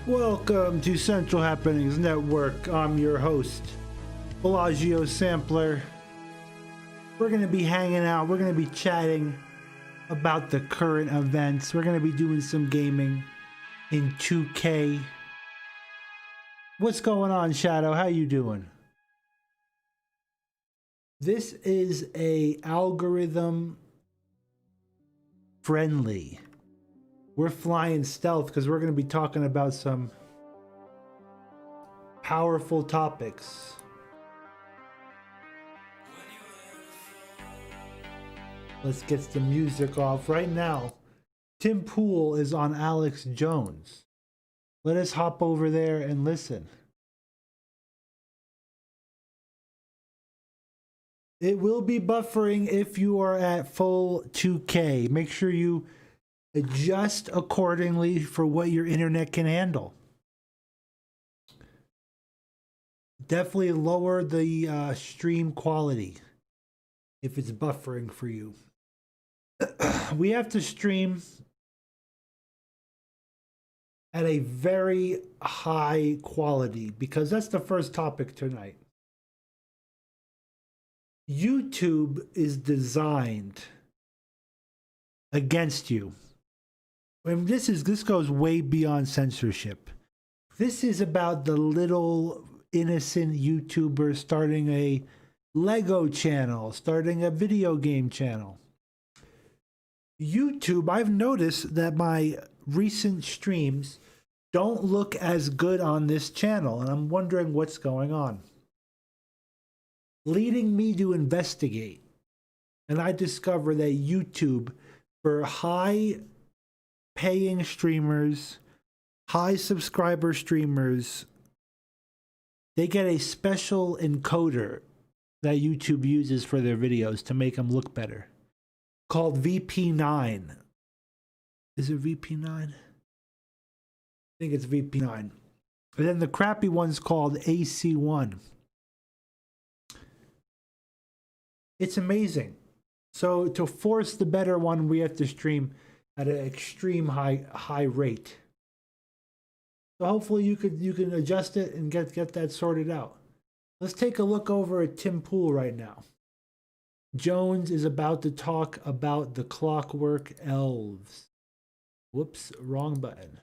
Welcome to Central Happenings Network. I'm your host, Bellagio Sampler. We're going to be hanging out. We're going to be chatting about the current events. We're going to be doing some gaming in 2K. What's going on, Shadow? How you doing? This is a algorithm friendly. We're flying stealth because we're going to be talking about some powerful topics. Let's get the music off right now. Tim Pool is on Alex Jones. Let us hop over there and listen. It will be buffering if you are at full 2K. Make sure you adjust accordingly for what your internet can handle. Definitely lower the stream quality if it's buffering for you. We have to stream at a very high quality because that's the first topic tonight. YouTube is designed against you. And this goes way beyond censorship. This is about the little innocent YouTuber starting a Lego channel, starting a video game channel. YouTube, I've noticed that my recent streams don't look as good on this channel, and I'm wondering what's going on. Leading me to investigate, and I discover that YouTube, for high paying streamers, high subscriber streamers, they get a special encoder that YouTube uses for their videos to make them look better, called VP9. Is it VP9? I think it's VP9. And then the crappy one's called AC1. It's amazing. So to force the better one, we have to stream at an extreme high rate. So hopefully you can adjust it and get that sorted out. Let's take a look over at Tim Pool right now. Jones is about to talk about the Clockwork Elves. Whoops, wrong button.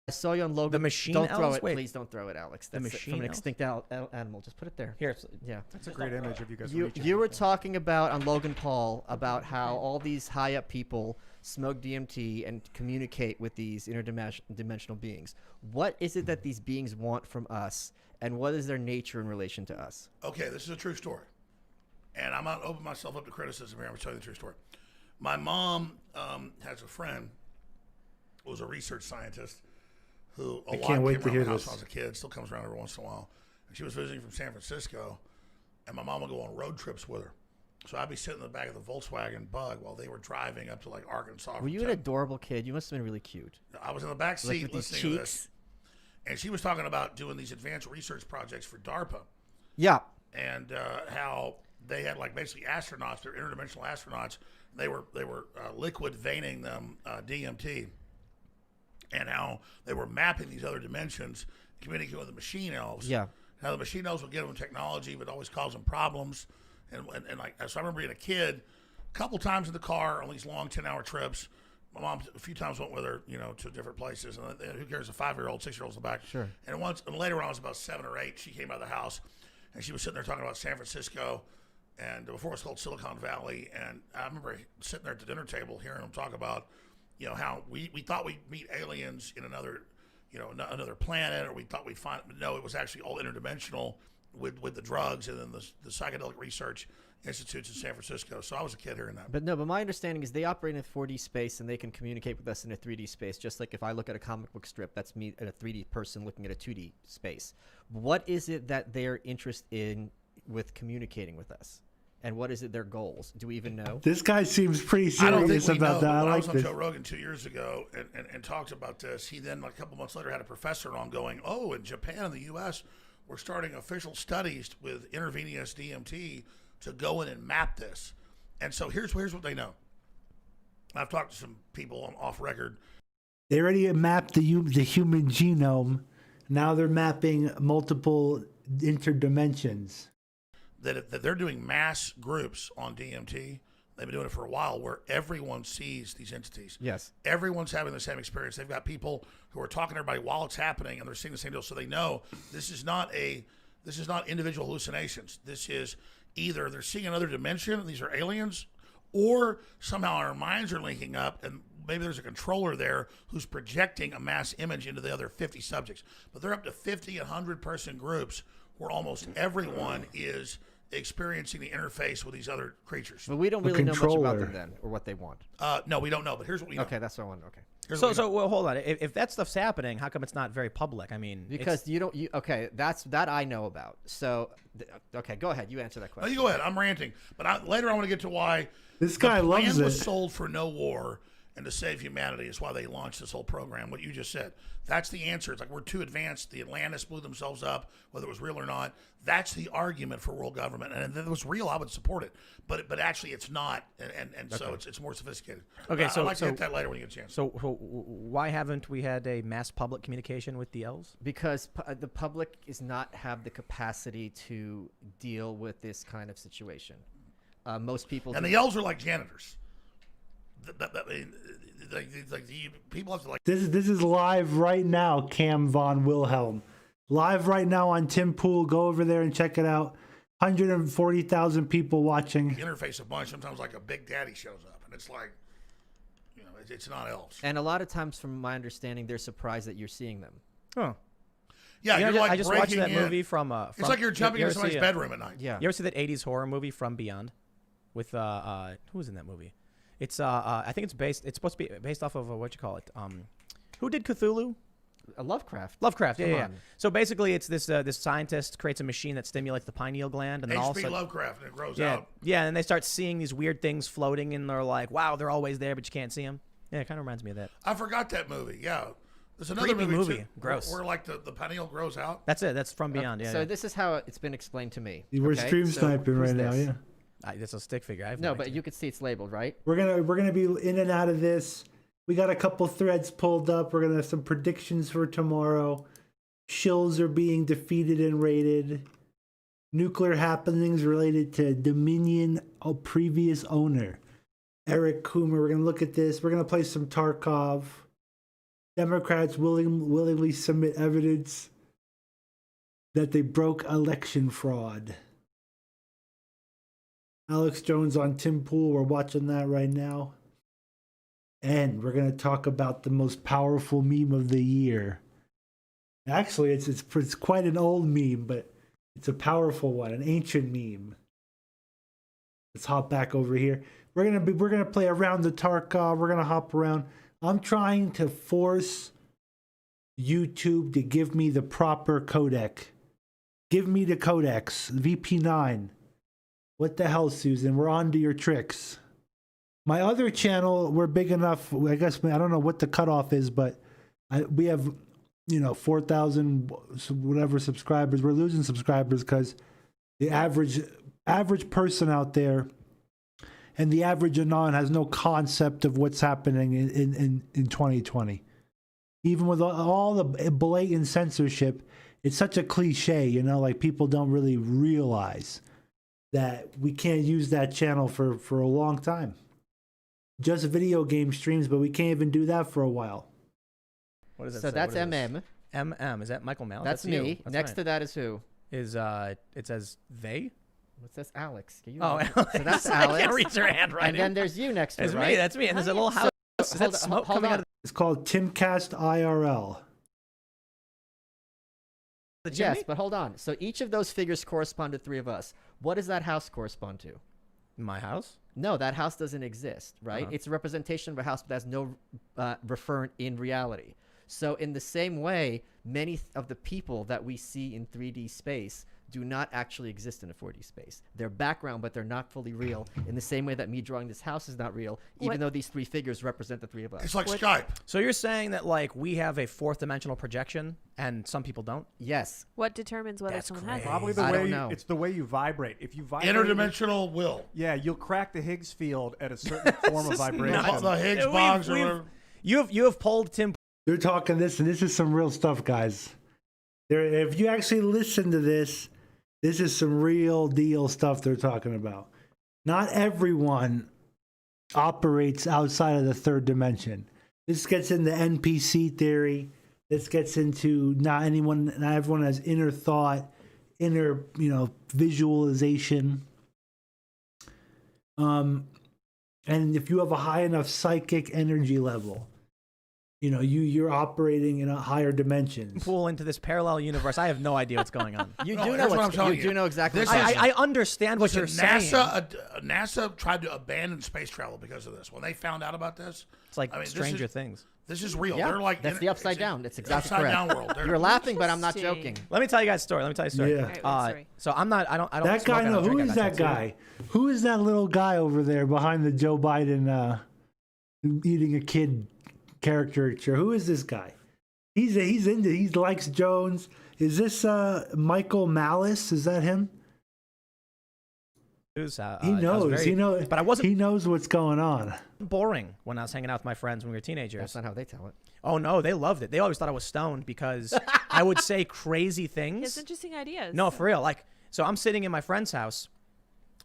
I saw you on Logan. The machine Don't throw elves? it, Wait. please. Don't throw it, Alex. The That's machine from an elves? extinct animal. Just put it there. Here. Yeah. That's a great image of you guys. You were talking about on Logan Paul about how all these high up people smoke DMT and communicate with these interdimensional beings. What is it that these beings want from us, and what is their nature in relation to us? Okay, this is a true story, and I'm not opening myself up to criticism here. I'm telling you the true story. My mom has a friend who was a research scientist who a lot came around the house when I was a kid, still comes around every once in a while. And she was visiting from San Francisco, and my mom would go on road trips with her. So I'd be sitting in the back of the Volkswagen Bug while they were driving up to like Arkansas. Were you an adorable kid? You must have been really cute. I was in the back seat with these listening to cheeks. this. And she was talking about doing these advanced research projects for DARPA. Yeah. And how they had like basically astronauts, they're interdimensional astronauts. They were liquid veining them DMT. And how they were mapping these other dimensions, communicating with the machine elves. Yeah. Now the machine elves would give them technology, but always cause them problems. And like, so I remember being a kid, a couple times in the car on these long 10-hour trips. My mom a few times went with her, to different places. And who cares? A 5-year-old, 6-year-old's in the back. Sure. And later when I was about 7 or 8, she came out of the house, and she was sitting there talking about San Francisco, and before it was called Silicon Valley. And I remember sitting there at the dinner table hearing them talk about, how we thought we'd meet aliens in another, another planet, or we thought we'd find, but no, it was actually all interdimensional with the drugs and then the psychedelic research institutes in San Francisco. So I was a kid hearing that. But my understanding is they operate in a 4D space and they can communicate with us in a 3D space, just like if I look at a comic book strip, that's me at a 3D person looking at a 2D space. What is it that they're interested in with communicating with us? And what is it their goals? Do we even know? This guy seems pretty I don't think serious we about know, that. I when I like was on this. Joe Rogan 2 years ago and talked about this. He then, like a couple months later, had a professor on going, oh, in Japan and the U.S., we're starting official studies with intravenous DMT to go in and map this. And so here's what they know. I've talked to some people off record. They already mapped the human genome. Now they're mapping multiple interdimensions. That they're doing mass groups on DMT. They've been doing it for a while, where everyone sees these entities. Yes. Everyone's having the same experience. They've got people who are talking to everybody while it's happening, and they're seeing the same deal. So they know this is not individual hallucinations. This is either they're seeing another dimension, these are aliens, or somehow our minds are linking up, and maybe there's a controller there who's projecting a mass image into the other 50 subjects. But they're up to 50 and 100-person groups where almost everyone is experiencing the interface with these other creatures. But we don't really know much about them then, or what they want. No, we don't know, but here's what we know. Okay, that's what I want. Okay. So well, hold on. If that stuff's happening, how come it's not very public? I mean, because okay, that I know about. So, okay, go ahead. You answer that question. No, you go ahead. I'm ranting, but later I want to get to why this guy loves it. The plan was sold for no war and to save humanity is why they launched this whole program. What you just said, that's the answer. It's like we're too advanced. The Atlantis blew themselves up, whether it was real or not. That's the argument for world government, and if it was real, I would support it. But actually, it's not, and so it's more sophisticated. Okay, I'd like to hit that later when you get a chance. So why haven't we had a mass public communication with the elves? Because the public is not have the capacity to deal with this kind of situation. Most people and the elves are like janitors. People have to like. This is live right now. Cam von Wilhelm, live right now on Tim Pool. Go over there and check it out. 140,000 people watching. Interface a bunch. Sometimes like a Big Daddy shows up, and it's like, you know, it's not elves. And a lot of times, from my understanding, they're surprised that you're seeing them. Huh. Yeah, you're like I just watched that in. movie from. It's like you're jumping into somebody's bedroom at night. Yeah. You ever see that 80s horror movie From Beyond? With who was in that movie? It's I think it's supposed to be based off of what you call it. Who did Cthulhu? Lovecraft. Lovecraft, Come yeah. on. So basically, it's this scientist creates a machine that stimulates the pineal gland, and then all of a H.P. sudden, Lovecraft, and it grows yeah, out. yeah, and they start seeing these weird things floating, and they're like, "Wow, they're always there, but you can't see them." Yeah, it kind of reminds me of that. I forgot that movie. Yeah, there's another Creepy movie. Too, Gross. Where like the pineal grows out. That's it. That's From Beyond. Yeah. So yeah. this is how it's been explained to me. We're okay? stream So sniping who's right now. this? Yeah. That's a stick figure. I have No, no but idea. you can see it's labeled, right? We're gonna be in and out of this. We got a couple threads pulled up. We're gonna have some predictions for tomorrow. Shills are being defeated and raided. Nuclear happenings related to Dominion previous owner. Eric Coomer. We're gonna look at this. We're gonna play some Tarkov. Democrats willingly submit evidence that they broke election fraud. Alex Jones on Tim Pool. We're watching that right now. And we're going to talk about the most powerful meme of the year. Actually, it's quite an old meme, but it's a powerful one, an ancient meme. Let's hop back over here. We're gonna play around the Tarkov. We're gonna hop around. I'm trying to force YouTube to give me the proper codec. Give me the codecs, VP9. What the hell, Susan? We're on to your tricks. My other channel, we're big enough. I guess I don't know what the cutoff is, but we have 4,000 whatever subscribers. We're losing subscribers because the average person out there and the average anon has no concept of what's happening in 2020. Even with all the blatant censorship, it's such a cliche, like people don't really realize that we can't use that channel for a long time. Just video game streams, but we can't even do that for a while. What is that? So that's MM. MM. Is that Michael Mallett? That's you. me. That's Next right. to that is who? Is it says they? What's this? Alex. Can you Oh, read? Alex. So that's I Alex. can't read your handwriting. And then there's you next to It's it, me. right? That's me. And there's a little house. Is that smoke hold coming on. out of It's called Timcast IRL. the chimney? Yes, but hold on. So each of those figures correspond to three of us. What does that house correspond to? My house? No, that house doesn't exist, right? It's a representation of a house, but that's no referent in reality. So in the same way, many of the people that we see in 3D space, do not actually exist in a 4D space. They're background, but they're not fully real, in the same way that me drawing this house is not real, even though these 3 figures represent the 3 of us. It's like Skype. So you're saying that like we have a 4th dimensional projection and some people don't? Yes. What determines whether someone has it? Probably the I way don't know. it's the way you vibrate. If you vibrate, Interdimensional will. yeah, you'll crack the Higgs field at a certain form of vibration. The Higgs We've- box or we've- whatever. You have pulled Tim. They're talking this, and this is some real stuff, guys. If you actually listen to this, this is some real deal stuff they're talking about. Not everyone operates outside of the 3rd dimension. This gets into NPC theory. This gets into not everyone has inner thought, inner, visualization. And if you have a high enough psychic energy level, you're operating in a higher dimensions. Pull into this parallel universe. I have no idea what's going on. You No, do know here's what I'm what's, telling you you. do know exactly This what's is- going on. I understand what you're saying. NASA tried to abandon space travel because of this. When they found out about this, It's like I mean, Stranger Things. This is real. Yeah, They're like that's the upside down. It's exactly upside correct. down world. They're- You're laughing, but I'm not Interesting. joking. Let me tell you guys a story. Yeah. Right, sorry. So I'm not. I don't. That smoke, guy, I don't no, who drink, I is got that tattooed. guy? Who is that little guy over there behind the Joe Biden eating a kid caricature? Who is this guy? He likes Jones. Is this Michael Malice? Is that him? He knows. He knows. But I wasn't He knows what's going on. boring when I was hanging out with my friends when we were teenagers. That's not how they tell it. Oh no, they loved it. They always thought I was stoned because I would say crazy He has things. interesting ideas. No, for real. Like, so I'm sitting in my friend's house,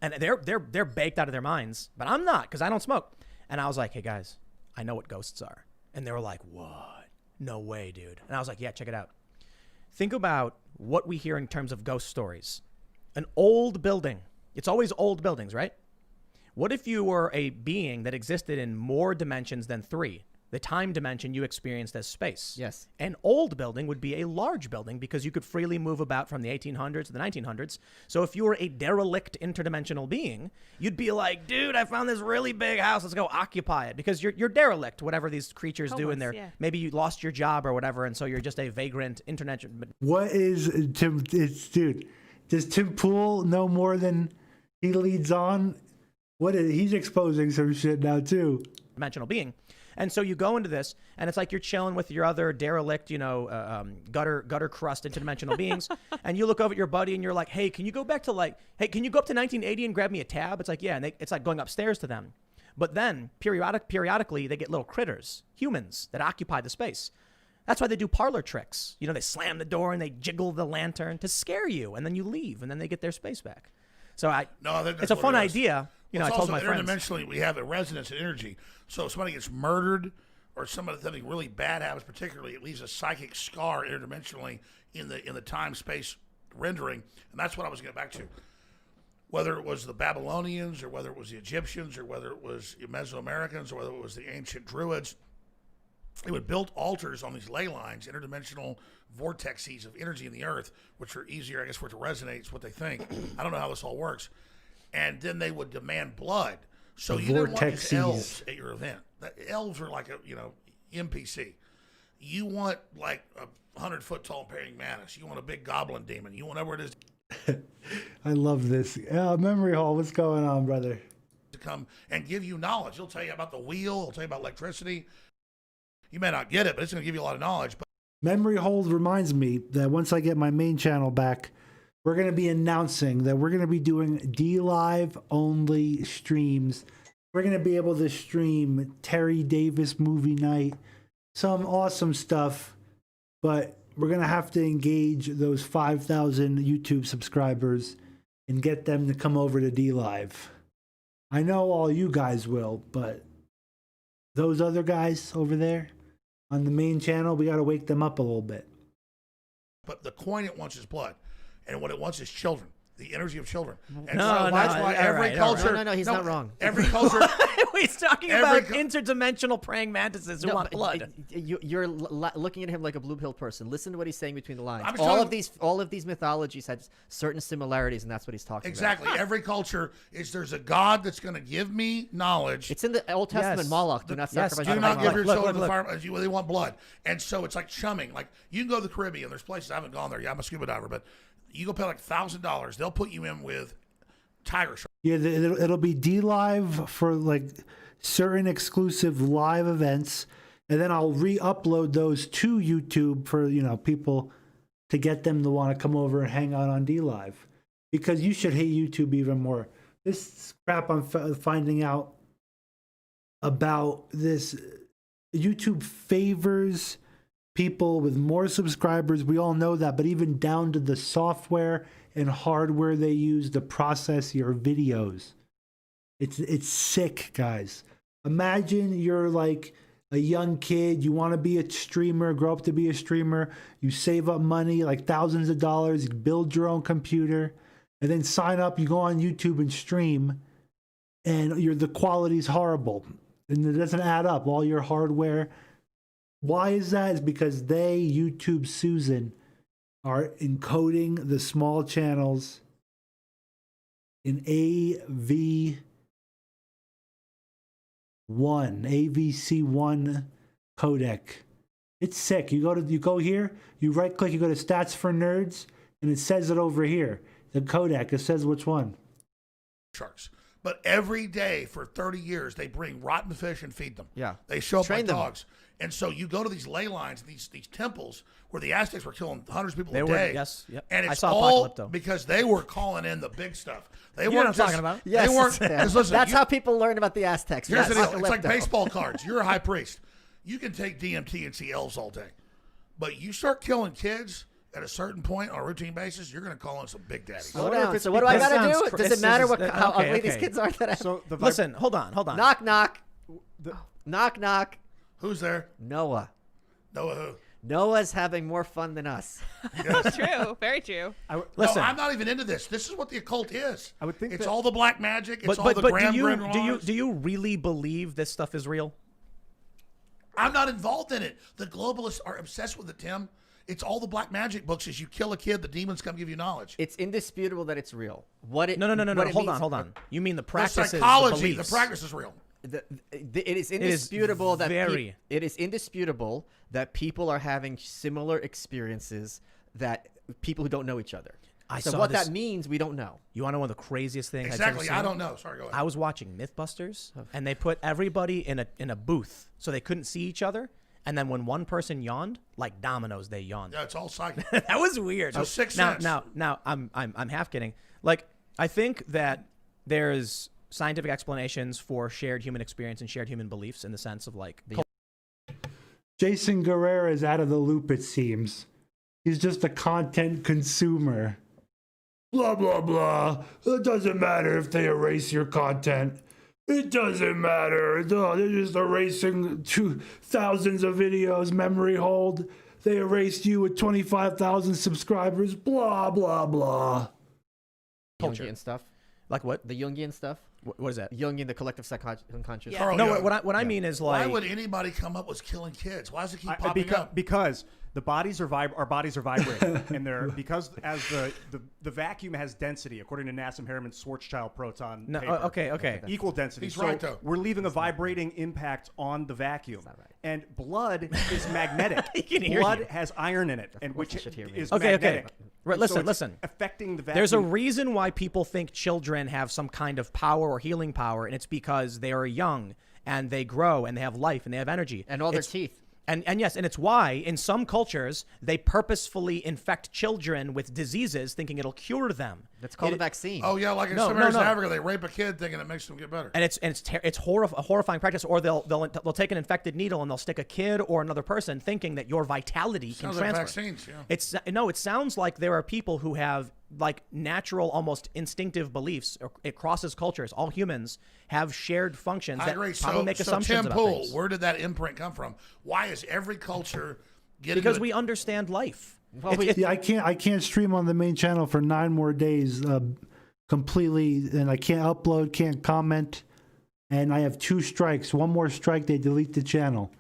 and they're baked out of their minds, but I'm not because I don't smoke. And I was like, "Hey guys, I know what ghosts are," and they were like, "What? No way, dude!" And I was like, "Yeah, check it out. Think about what we hear in terms of ghost stories. An old building. It's always old buildings, right? What if you were a being that existed in more dimensions than 3? The time dimension you experienced as space. Yes. An old building would be a large building because you could freely move about from the 1800s to the 1900s. So if you were a derelict interdimensional being, you'd be like, dude, I found this really big house. Let's go occupy it. Because you're derelict, whatever these creatures do in Homeless, there. yeah. Maybe you lost your job or whatever, and so you're just a vagrant interdimensional. What is Tim? Dude, does Tim Pool know more than he leads on? He's exposing some shit now too. Dimensional being. And so you go into this, and it's like you're chilling with your other derelict, gutter crust interdimensional beings, and you look over at your buddy, and you're like, hey, can you go up to 1980 and grab me a tab? It's like, yeah, and it's like going upstairs to them. But then periodically, they get little critters, humans, that occupy the space. That's why they do parlor tricks. They slam the door and they jiggle the lantern to scare you, and then you leave, and then they get their space back. So that's it's a what fun it is. idea. Well, I it's told also my friends. interdimensionally, we have a resonance in energy. So if somebody gets murdered or something really bad happens, particularly, it leaves a psychic scar interdimensionally in the time-space rendering. And that's what I was getting back to. Whether it was the Babylonians or whether it was the Egyptians or whether it was Mesoamericans or whether it was the ancient Druids, they would build altars on these ley lines, interdimensional vortexes of energy in the earth, which are easier, I guess, for it to resonate. It's what they think. I don't know how this all works. And then they would demand blood. So you didn't want these elves at your event. The elves are like a NPC. You want like a 100-foot tall praying mantis. You want a big goblin demon. You want whatever it is. I love this. Memory Hall, what's going on, brother? To come and give you knowledge. He'll tell you about the wheel. He'll tell you about electricity. You may not get it, but it's going to give you a lot of knowledge. But Memory Hold reminds me that once I get my main channel back, we're going to be announcing that we're going to be doing D-Live only streams. We're going to be able to stream Terry Davis movie night, some awesome stuff, but we're going to have to engage those 5,000 YouTube subscribers and get them to come over to D-Live. I know all you guys will, but those other guys over there on the main channel, we got to wake them up a little bit. But the coin it wants is blood. And what it wants is children, the energy of children. And No, so no, that's why all every right, all culture. right. No, he's not wrong. Every culture. He's talking Every about interdimensional praying mantises who want but blood. You're looking at him like a blue-pilled person. Listen to what he's saying between the lines. I'm All telling- of these mythologies had certain similarities, and that's what he's talking Exactly. Every culture is there's a God that's going to give me knowledge. about. It's in the Old Testament. Yes. Moloch, do not Yes, sacrifice. Do your not Moloch. give your Look, children to the look. fire. They want blood. And so it's like chumming. Like you can go to the Caribbean. There's places I haven't gone there. Yeah, I'm a scuba diver, but You go pay like $1,000. They'll put you in with tiger sharks. Yeah, it'll be D-Live for like certain exclusive live events, and then I'll re-upload those to YouTube for people to get them to want to come over and hang out on D-Live, because you should hate YouTube even more. This crap I'm finding out about this, YouTube favors people with more subscribers. We all know that, but even down to the software and hardware they use to process your videos. It's sick, guys. Imagine you're like a young kid, you want to be a streamer, grow up to be a streamer, you save up money, like thousands of dollars, you build your own computer, and then sign up, you go on YouTube and stream, and the quality's horrible. And it doesn't add up, all your hardware. Why is that? It's because YouTube Susan, are encoding the small channels in AVC1 codec. It's sick. You go here, you right click, you go to stats for nerds, and it says it over here. The codec, it says which one. Sharks. But every day for 30 years, they bring rotten fish and feed them. Yeah. They show up Train like them. dogs. And so you go to these ley lines, these temples, where the Aztecs were killing hundreds of people They a were, day. yes, yep. And I it's saw all Apocalypto. because they were calling in the big stuff. They You know weren't what I'm just, talking about? Yes, They weren't. 'cause listen, that's you- how people learn about the Aztecs. Here's Yes. the deal. It's like Apocalypto. baseball cards. You're a high priest. You can take DMT and see elves all day. But you start killing kids at a certain point on a routine basis, you're going to call in some big daddies. Slow wonder if down. it's So what do I because- got to Sounds do? cr- Does this it matter is- how okay, ugly these okay. kids are? So the Listen, hold on. Knock, knock. the- Knock, knock. Who's there? Noah. Noah who? Noah's having more fun than us. True. Very true. Listen. No, I'm not even into this. This is what the occult is. I would think it's that- all the black magic. It's But all the do grand you do you really believe this stuff is real? I'm not involved in it. The globalists are obsessed with it, Tim. It's all the black magic books. As you kill a kid, the demons come give you knowledge. It's indisputable that it's real. What it No. what it Hold means- on. You mean the The practices, psychology, the beliefs. practice is real. It is indisputable that very- it is indisputable that people are having similar experiences that people who don't know each other. I So saw what this- that means, we don't know. You want to know one of the craziest things Exactly. I've ever I seen? don't know. Sorry, go ahead. I was watching MythBusters, and they put everybody in a booth so they couldn't see each other. And then when one person yawned, like dominoes, they yawned. Yeah, it's all psychic. That was weird. So Sixth now, Sense. now, I'm half kidding. Like, I think that there's scientific explanations for shared human experience and shared human beliefs in the sense of like Jason Guerrero is out of the loop, it seems. He's just a content consumer. Blah, blah, blah. It doesn't matter if they erase your content. It doesn't matter. They're just erasing thousands of videos, memory hold. They erased you with 25,000 subscribers. Blah, blah, blah. Culture. Jungian stuff. like what? The Jungian stuff. What is that? Jungian, the collective unconscious. Yeah. Carl, No, yeah. what I mean is Why like would anybody come up with killing kids? Why does it keep popping up? Because the bodies are our bodies are vibrating, and they're because as the vacuum has density according to Nassim Harriman's Schwarzschild proton. no. paper. Okay. Equal density. He's so right, though. we're leaving a vibrating impact on the vacuum. not right. And blood is magnetic. He can hear blood you. has iron in it, and course which he should hear me. is Okay. magnetic. Right, And listen, it's listen. affecting the vacuum. There's a reason why people think children have some kind of power or healing power, and it's because they are young and they grow and they have life and they have energy And all their It's- teeth. And yes, and it's why in some cultures they purposefully infect children with diseases, thinking it'll cure them. That's called a vaccine. Oh yeah, like in No, some no, areas no. in Africa, they rape a kid thinking it makes them get better. And it's a horrifying practice. Or they'll take an infected needle and they'll stick a kid or another person, thinking that your vitality can Sounds like transfer. vaccines. Yeah. It sounds like there are people who have like natural, almost instinctive beliefs. It crosses cultures. All humans have shared functions I that agree. probably make So assumptions Tim about Pool, things. where did that imprint come from? Why is every culture getting Because to we understand life. Well, Yeah, I can't stream on the main channel for 9 more days completely, and I can't upload, can't comment, and I have 2 strikes. One more strike, they delete the channel.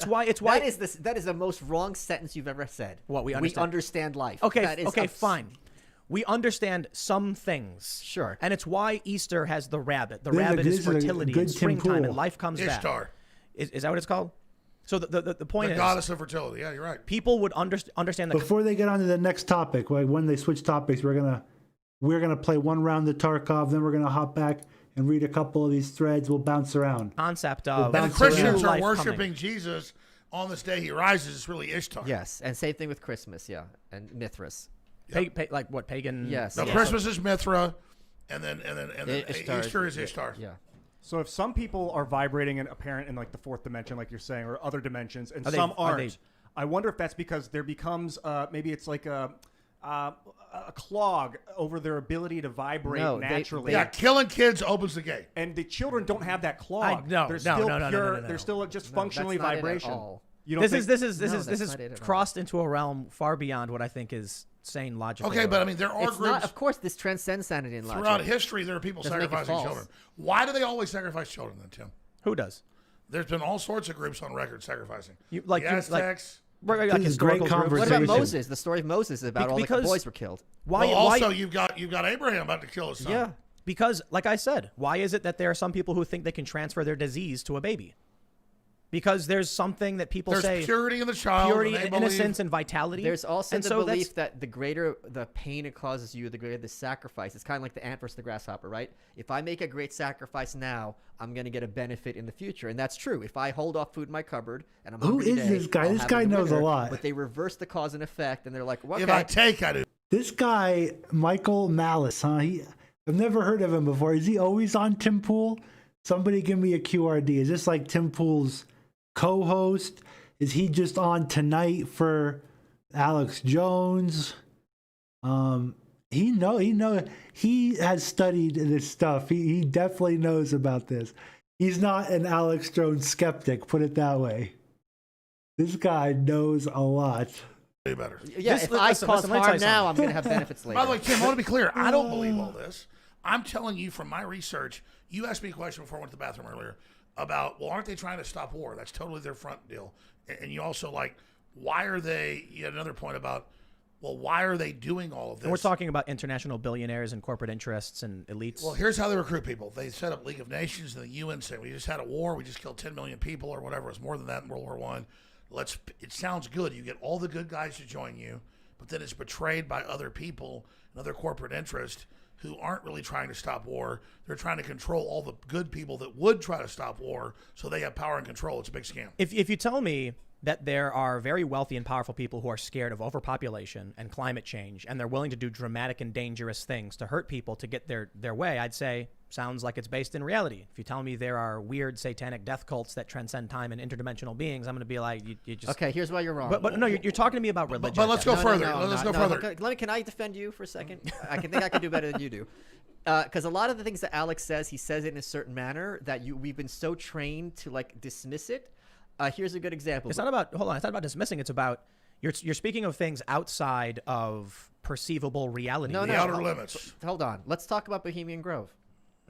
It's why that is the most wrong sentence you've ever said. What, we We understand? understand life. Okay, That is fine. We understand some things. Sure. And it's why Easter has the rabbit. The This is a- rabbit this is is a fertility good and Tim springtime Pool. and life comes back. Ishtar. Is that what it's called? So the point The is, goddess of fertility. Yeah, you're right. people would understand that. Before they get on to the next topic, like when they switch topics, we're gonna play one round of Tarkov, then we're gonna hop back and read a couple of these threads. We'll bounce around. Concept of And the bounce Christians new are life worshiping coming. Jesus on this day he rises. It's really Ishtar. Yes, and same thing with Christmas, yeah, and Mithras. Like what pagan? Yes. Now Yeah. Christmas is Mithra, and then Ishtar Easter is Ishtar. Yeah. So if some people are vibrating and apparent in like the fourth dimension, like you're saying, or other dimensions, and Are they- some are aren't, they- I wonder if that's because there becomes maybe it's like a clog over their ability to vibrate No, naturally. Yeah, killing kids opens the gate. And the children don't have that clog. No, they're no, still no, no, pure. no, no, no. They're still just No, functionally that's not it at vibration. all. You don't This think, is No, that's not it at all. crossed into a realm far beyond what I think is sane logic. Okay, but I mean, there are It's groups not. Of course, this transcends sanity and logic. throughout history. There are people Doesn't make it sacrificing false. children. Why do they always sacrifice children then, Tim? who does? There's been all sorts of groups on record sacrificing. You- like- the you- Aztecs. Right, This is great historical groups. What conversation. about Moses? The story of Moses is about all the because- boys were killed. Why? Well, also, why? you've got Abraham about to kill his son. Yeah. Because, like I said, why is it that there are some people who think they can transfer their disease to a baby? Because there's something that people There's say purity in the child. purity, and they innocence, believe- and vitality. There's also and the so belief that the greater the pain it causes you, the greater the sacrifice. It's kind of like the ant versus the grasshopper, right? If I make a great sacrifice now, I'm going to get a benefit in the future. And that's true. If I hold off food in my cupboard and I'm Who hungry is today, this guy? I'll This have guy it in the knows a winter, lot. But they reverse the cause and effect, and they're like, well, If I take, I do. This guy, Michael Malice, huh? I've never heard of him before. Is he always on Tim Pool? Somebody give me a QRD. Is this like Tim Pool's co-host? Is he just on tonight for Alex Jones? He has studied this stuff. He definitely knows about this. He's not an Alex Jones skeptic, put it that way. This guy knows a lot. Way better. yeah, This- if I listen, cause listen, let me tell harm you now, something. I'm going to have benefits later. By the way, Tim, I want to be clear. I don't believe all this. I'm telling you from my research. You asked me a question before I went to the bathroom earlier about, well, aren't they trying to stop war? That's totally their front deal. And you also why are they? You had another point about, well, why are they doing all of this? And we're talking about international billionaires and corporate interests and elites. Well, here's how they recruit people. They set up League of Nations and the UN saying, we just had a war. We just killed 10 million people or whatever. It's more than that in World War I. It sounds good. You get all the good guys to join you, but then it's betrayed by other people and other corporate interests who aren't really trying to stop war. They're trying to control all the good people that would try to stop war so they have power and control. It's a big scam. If you tell me that there are very wealthy and powerful people who are scared of overpopulation and climate change, and they're willing to do dramatic and dangerous things to hurt people to get their way, I'd say sounds like it's based in reality. If you tell me there are weird satanic death cults that transcend time and interdimensional beings, I'm going to be like, you just... Okay, here's why you're wrong. But no, you're talking to me about religion. But let's go No, further. no, Let's no, go no, further. okay, can I defend you for a second? I think I can do better than you do. Because a lot of the things that Alex says, he says it in a certain manner that we've been so trained to dismiss it. Here's a good example. It's not about it's not about dismissing. It's about you're speaking of things outside of perceivable reality. No, The no. outer limits. Hold on. Let's talk about Bohemian Grove.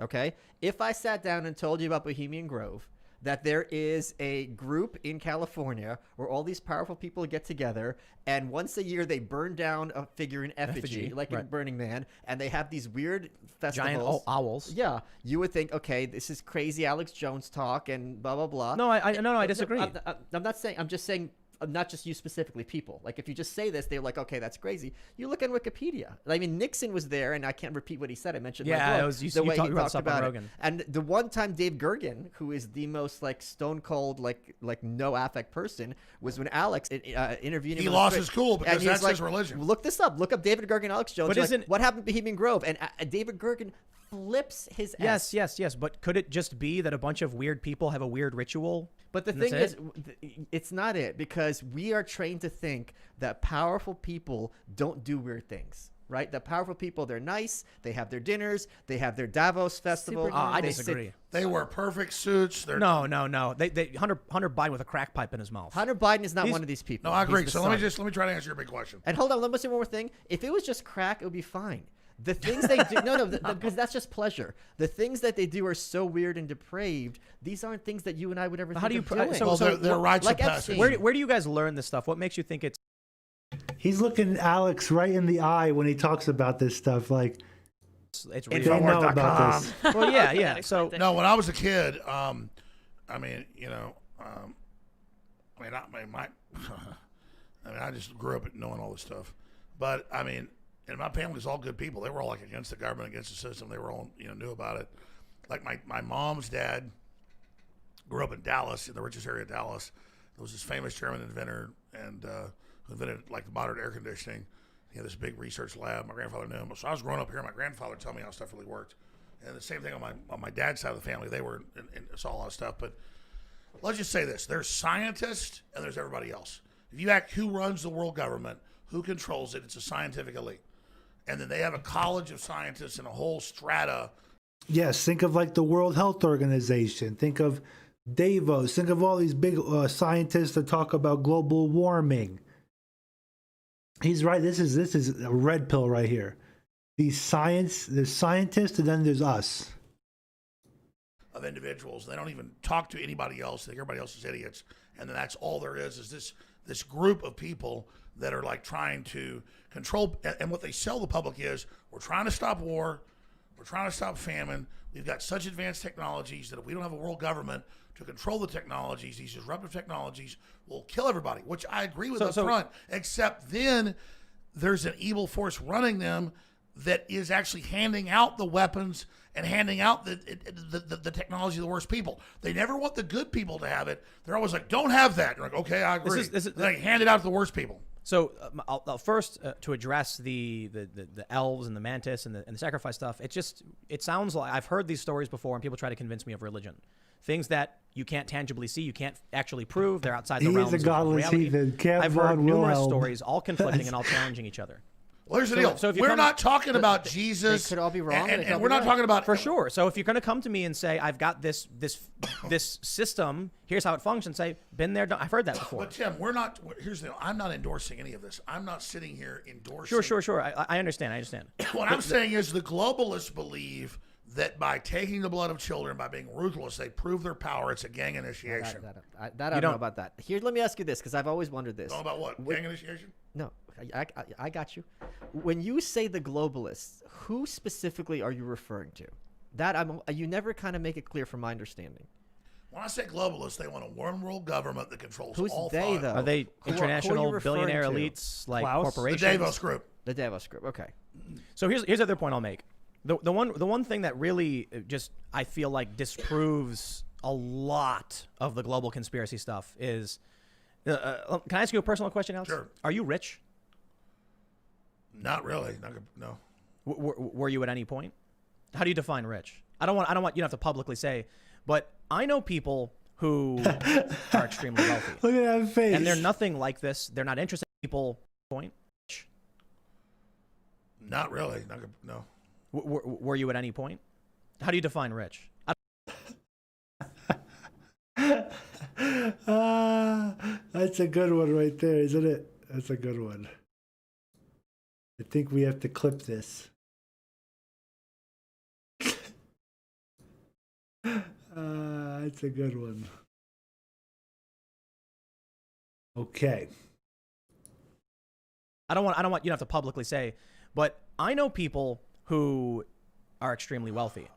Okay? If I sat down and told you about Bohemian Grove, that there is a group in California where all these powerful people get together, and once a year they burn down a figure in effigy, like in right. Burning Man, and they have these weird festivals. Giant owls. Yeah, you would think, okay, this is crazy Alex Jones talk and blah blah blah. No, I disagree. I'm not saying. I'm just saying. Not just you specifically, people. Like, if you just say this, they're like, okay, that's crazy. You look on Wikipedia. I mean, Nixon was there, and I can't repeat what he said. I mentioned Yeah, my book, it was- you the way talked he about talked stuff on about it. Rogan. And the one time Dave Gergen, who is the most stone cold, no affect person, was when Alex interviewed him. He on the lost street, his cool because and he's that's like, his religion. Look this up. Look up David Gergen, Alex Jones. But You're like, isn't- what happened to Bohemian Grove? And David Gergen flips his S. Yes. But could it just be that a bunch of weird people have a weird ritual? But the And thing that's is, it's not it, because we are trained to think that powerful people don't do weird things, right? That powerful people, they're nice, they have their dinners, they have their Davos festival. Super I they sit- disagree. They wear perfect suits. They're No. They Hunter Biden with a crack pipe in his mouth. Hunter Biden is not He's- one of these people. No, I He's agree. the So son. let me try to answer your big question. And hold on, let me say one more thing. If it was just crack, it would be fine. The things they do, because that's just pleasure. The things that they do are so weird and depraved. These aren't things that you and I would ever How think do of you? doing. Well, they're rites like of passage. Epstein. Where do you guys learn this stuff? What makes you think it's? He's looking Alex right in the eye when he talks about this stuff. Like, It's they real. know about this. Well, yeah. So Explain it. No, when I was a kid, I I mean, I just grew up knowing all this stuff. But, I mean, and my family's all good people. They were all like against the government, against the system. They were all, knew about it. Like my mom's dad grew up in Dallas, in the richest area of Dallas. There was this famous German inventor and who invented like the modern air conditioning. He had this big research lab. My grandfather knew him. So I was growing up here. My grandfather told me how stuff really worked. And the same thing on my dad's side of the family. They were and saw a lot of stuff. But let's just say this: there's scientists and there's everybody else. If you ask who runs the world government, who controls it, it's a scientific elite. And then they have a college of scientists and a whole strata. Yes, think of like the World Health Organization. Think of Davos. Think of all these big scientists that talk about global warming. He's right. This is a red pill right here. There's scientists, and then there's us. Of individuals, they don't even talk to anybody else. They think everybody else is idiots, and then that's all there is this group of people that are like trying to control. And what they sell the public is, we're trying to stop war, we're trying to stop famine. We've got such advanced technologies that if we don't have a world government to control the technologies, these disruptive technologies will kill everybody, which I agree with up front, except then there's an evil force running them that is actually handing out the weapons and handing out the technology to the worst people. They never want the good people to have it. They're always like, don't have that. You're like, okay, I agree. They hand it out to the worst people. So I'll first to address the elves and the mantis and the sacrifice stuff. It sounds like I've heard these stories before, and people try to convince me of religion. Things that you can't tangibly see, you can't actually prove. They're outside the realms He is a godless of reality. heathen. I've heard numerous stories, all conflicting and all challenging each other. Well, here's the deal. So if you we're come- not talking about Jesus. They could all be wrong. And we're not talking about... For sure. So if you're going to come to me and say, I've got this system, here's how it functions, say, been there, done. I've heard that before. But Tim, here's the deal. I'm not endorsing any of this. I'm not sitting here endorsing... Sure. I understand. What I'm saying is the globalists believe that by taking the blood of children, by being ruthless, they prove their power. It's a gang initiation. I don't know about that. Here, let me ask you this, because I've always wondered this. Know about what? Gang initiation? No, I got you. When you say the globalists, who specifically are you referring to? You never kind of make it clear from my understanding. When I say globalists, they want a one world government that controls Who's all they, five. though? Are they Who are international you referring billionaire to? elites like Klaus? corporations? The Davos Group. The Davos Group. Okay. So here's the other point I'll make. The one thing that really just I feel like disproves a lot of the global conspiracy stuff is, can I ask you a personal question, Alex? Sure. Are you rich? Not really. No. Were you at any point? How do you define rich? I don't want you to have to publicly say, but I know people who are extremely wealthy. Look at that face. And they're nothing like this. They're not interested in people. Point. Not really. No. Were you at any point? How do you define rich? That's a good one right there, isn't it? That's a good one. I think we have to clip this. That's a good one. Okay. I don't want you to have to publicly say, but I know people who are extremely wealthy.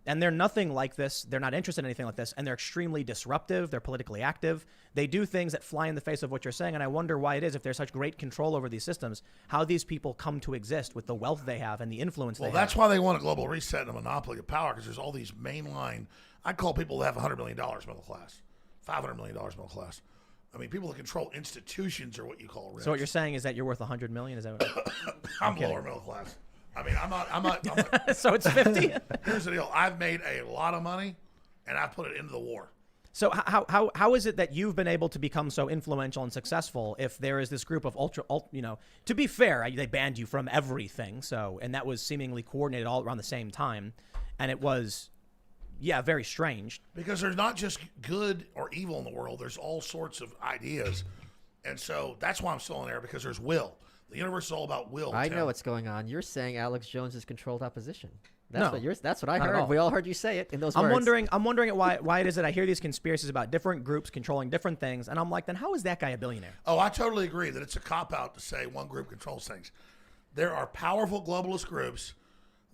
And they're nothing like this. They're not interested in anything like this. And they're extremely disruptive. They're politically active. They do things that fly in the face of what you're saying. And I wonder why it is, if there's such great control over these systems, how these people come to exist with the wealth they have and the influence they have. Well, that's why they want a global reset and a monopoly of power, because there's all these mainline. I call people that have $100 million middle class, $500 million middle class. I mean, people that control institutions are what you call rich. So what you're saying is that you're worth $100 million? Is that what I'm lower middle class. I mean, I'm not. So it's 50? Here's the deal. I've made a lot of money, and I put it into the war. So how is it that you've been able to become so influential and successful if there is this group of to be fair, they banned you from everything. So, and that was seemingly coordinated all around the same time. And it was, very strange. Because there's not just good or evil in the world. There's all sorts of ideas. And so that's why I'm still in there, because there's will. The universe is all about will. I Tim. know what's going on. You're saying Alex Jones is controlled opposition. No, That's what I not at heard. all. We all heard you say it in those I'm words. wondering why it is that I hear these conspiracies about different groups controlling different things, and I'm like, then how is that guy a billionaire? Oh, I totally agree that it's a cop-out to say one group controls things. There are powerful globalist groups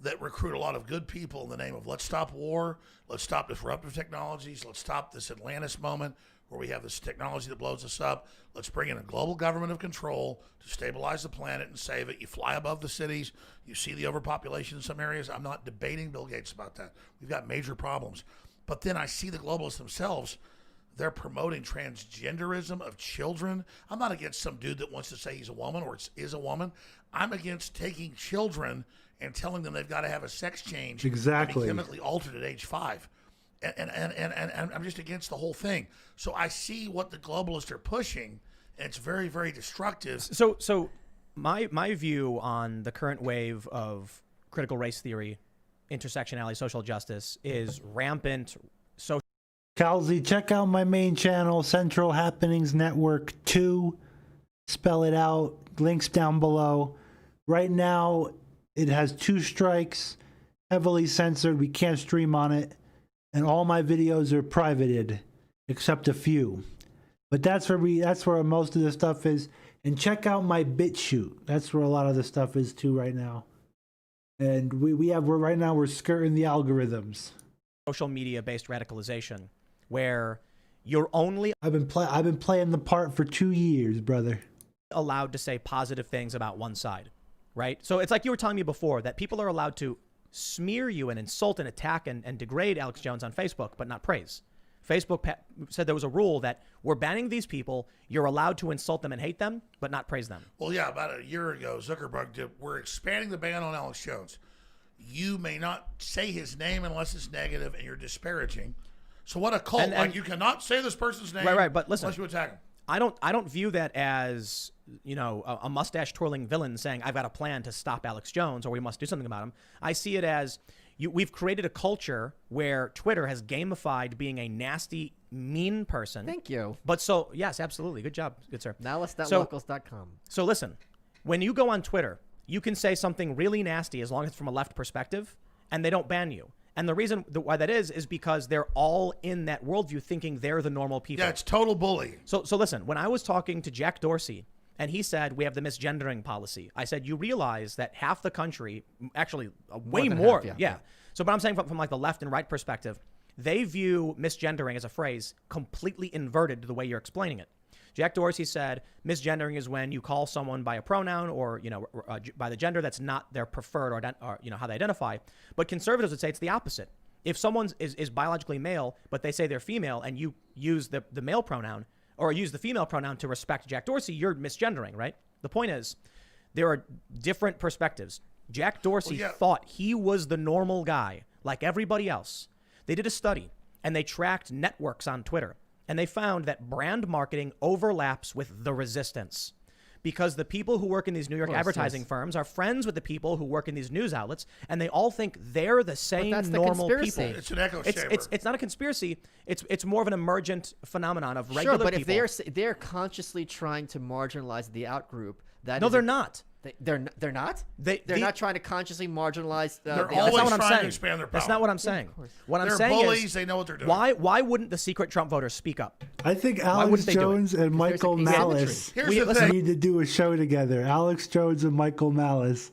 that recruit a lot of good people in the name of let's stop war, let's stop disruptive technologies, let's stop this Atlantis moment. where we have this technology that blows us up. Let's bring in a global government of control to stabilize the planet and save it. You fly above the cities. You see the overpopulation in some areas. I'm not debating Bill Gates about that. We've got major problems. But then I see the globalists themselves. They're promoting transgenderism of children. I'm not against some dude that wants to say he's a woman or is a woman. I'm against taking children and telling them they've got to have a sex change. Exactly. And be chemically altered at age 5. And I'm just against the whole thing. So I see what the globalists are pushing, and it's very, very destructive. So my view on the current wave of critical race theory, intersectionality, social justice is rampant social. Calzy, check out my main channel, Central Happenings Network 2. Spell it out. Links down below. Right now, it has 2 strikes, heavily censored. We can't stream on it. And all my videos are privated, except a few. But that's where most of the stuff is. And check out my BitChute. That's where a lot of the stuff is too right now. And we're skirting the algorithms. Social media based radicalization, where you're only I've been playing the part for 2 years, brother. allowed to say positive things about one side, right? So it's like you were telling me before that people are allowed to smear you and insult and attack and degrade Alex Jones on Facebook, but not praise. Facebook said there was a rule that we're banning these people. You're allowed to insult them and hate them, but not praise them. Well, yeah, about a year ago, Zuckerberg did. We're expanding the ban on Alex Jones. You may not say his name unless it's negative and you're disparaging. So what a cult. Like, you cannot say this person's name right, but listen, unless you attack him. I don't view that as, you know, a mustache twirling villain saying I've got a plan to stop Alex Jones or we must do something about him. I see it as we've created a culture where Twitter has gamified being a nasty, mean person. Thank you. But so, yes, absolutely. Good job. Good sir. Nowless.locals.com. So listen, when you go on Twitter, you can say something really nasty as long as it's from a left perspective and they don't ban you. And the reason why that is because they're all in that worldview thinking they're the normal people. Yeah, it's total bully. So listen, when I was talking to Jack Dorsey and he said, we have the misgendering policy, I said, you realize that half the country, actually way more. Half, yeah. So, but I'm saying from like the left and right perspective, they view misgendering as a phrase completely inverted to the way you're explaining it. Jack Dorsey said, misgendering is when you call someone by a pronoun or, you know, by the gender that's not their preferred or you know, how they identify. But conservatives would say it's the opposite. If someone is biologically male, but they say they're female and you use the male pronoun or use the female pronoun to respect Jack Dorsey, you're misgendering, right? The point is, there are different perspectives. Jack Dorsey thought he was the normal guy, like everybody else. They did a study and they tracked networks on Twitter. And they found that brand marketing overlaps with the resistance because the people who work in these New York advertising firms are friends with the people who work in these news outlets, and they all think they're the same normal people. It's an echo chamber. It's not a conspiracy. It's more of an emergent phenomenon of regular people. Sure, but if they're consciously trying to marginalize the out group, no, they're not. They're not. They're not trying to consciously marginalize. They're always trying to expand their power. That's not what I'm saying. What I'm they're saying bullies. is, They know what they're doing. why wouldn't the secret Trump voters speak up? I think Alex Jones and Michael Malice need to do a show together. Alex Jones and Michael Malice.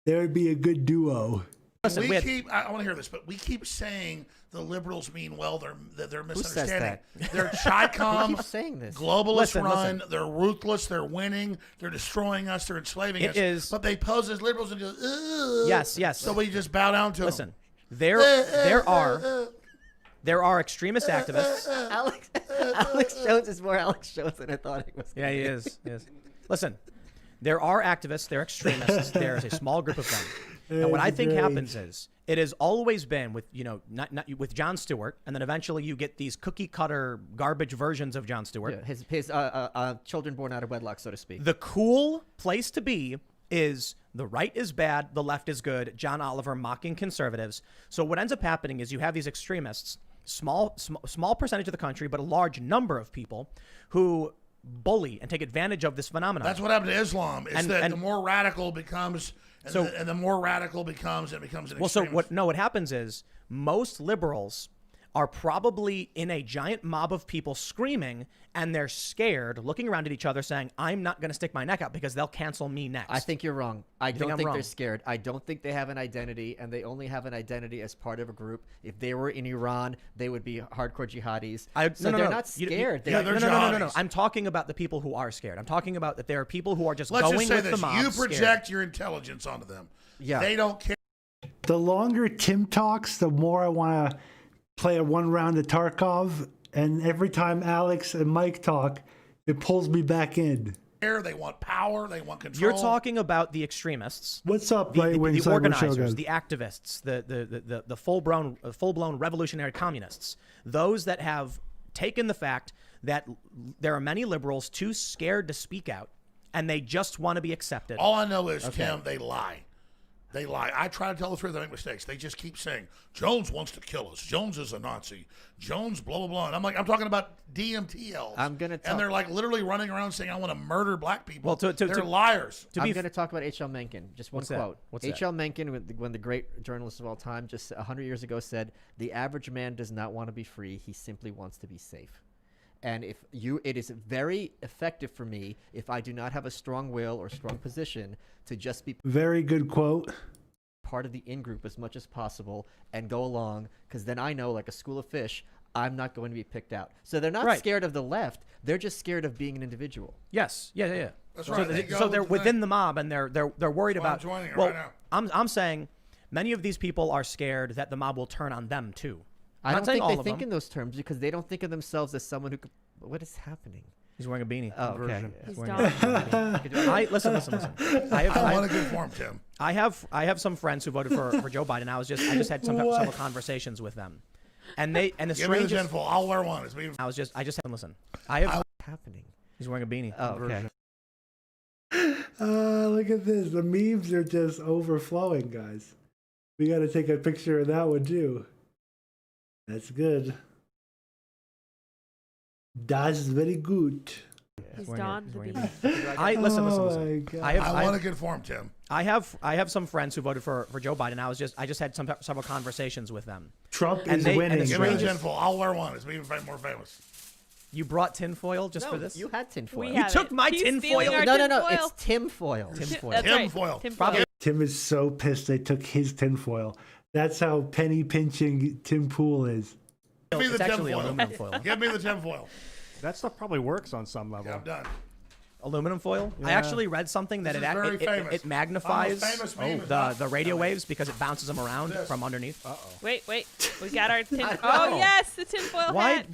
They would be a good duo. Listen, I want to hear this, but we keep saying the liberals mean well. They're misunderstanding. Who says that? They're Chi-Com, Who keeps saying this? globalist run. Listen. They're ruthless. They're winning. They're destroying us. They're enslaving us. But they pose as liberals and go, ugh. Yes. So we just bow down to Listen, them. there are extremist activists. Alex Jones is more Alex Jones than I thought he was. Yeah, he is. Listen, there are activists. There are extremists. There's a small group of them. And what I think happens is it has always been with, you know, not with Jon Stewart, and then eventually you get these cookie cutter garbage versions of Jon Stewart. Yeah, his children born out of wedlock, so to speak. The cool place to be is the right is bad, the left is good. John Oliver mocking conservatives. So what ends up happening is you have these extremists, small percentage of the country, but a large number of people who bully and take advantage of this phenomenon. That's what happened to Islam. Is that the more radical becomes. And the more radical becomes, it becomes an extremist. Well, so what happens is most liberals are probably in a giant mob of people screaming, and they're scared, looking around at each other saying, I'm not going to stick my neck out because they'll cancel me next. I think you're wrong. I don't I'm think wrong? they're scared. I don't think they have an identity, and they only have an identity as part of a group. If they were in Iran, they would be hardcore jihadis. They're not scared. Yeah, they're no. jihadis. I'm talking about the people who are scared. I'm talking about that there are people who are just Let's going just say with this. the mob. You scared. project your intelligence onto them. Yeah. They don't care. The longer Tim talks, the more I want to play a one round of Tarkov. And every time Alex and Mike talk, it pulls me back in. They want power. They want control. You're talking about the extremists. What's up, The right-wing cyber organizers, shogun? the activists, the full-blown revolutionary communists, those that have taken the fact that there are many liberals too scared to speak out, and they just want to be accepted. All I know is, Tim, they lie. They lie. I try to tell the truth. They make mistakes. They just keep saying, Jones wants to kill us. Jones is a Nazi. Jones, blah, blah, blah. And I'm like, I'm talking about DMTLs. I'm gonna and they're like literally running around saying, I want to murder black people. Well, they're liars. I'm going to talk about H.L. Mencken. Just one What's that? quote. What's that? H.L. Mencken, when the great journalist of all time, just 100 years ago said, the average man does not want to be free. He simply wants to be safe. And it is very effective for me if I do not have a strong will or strong position to just be Very good quote. part of the in-group as much as possible and go along, because then I know, like a school of fish, I'm not going to be picked out. So they're not Right. scared of the left. They're just scared of being an individual. Yes, yeah. That's So, right. They go so they're with the within thing. the mob, and they're worried That's why I'm about. joining it Well, right now. I'm saying many of these people are scared that the mob will turn on them too. I I'm don't not saying think all they of think them. in those terms because they don't think of themselves as someone who could. What is happening? He's wearing a beanie. Oh, okay. He's Wearing done. Listen. I I want have, to conform, Tim. I have some friends who voted for Joe Biden. I just had several conversations with them, and the Give me the strangest. tinfoil. I'll wear one. It's me. I just had listen. I have. What's happening? He's wearing a beanie. Oh, okay. Look at this. The memes are just overflowing, guys. We got to take a picture of that one, too. That's good. That's very good. He's wearing a- done. he's The wearing beanie. I listen. Oh, my God. I want to conform, Tim. I have some friends who voted for Joe Biden. I just had several conversations with them. Trump And is they- and winning. the Give me the strangest- tinfoil. I'll wear one. It's me more famous. You brought tinfoil just No, for this? you had tinfoil. We You have took it. my He's tinfoil. stealing our No, tinfoil. it's tinfoil. Tinfoil. That's right. Tinfoil. Tinfoil. Tim is so pissed they took his tinfoil. That's how penny pinching Tim Pool is. Give me It's the actually tinfoil. aluminum foil. Give me the tinfoil. That stuff probably works on some level. Yeah, I'm done. Aluminum foil. I Yeah. actually read something that This it, is very it, famous. it magnifies I'm a famous meme. the radio waves because it bounces them around This. from underneath. Wait. We got our tin. I Oh know. yes, the tinfoil hat.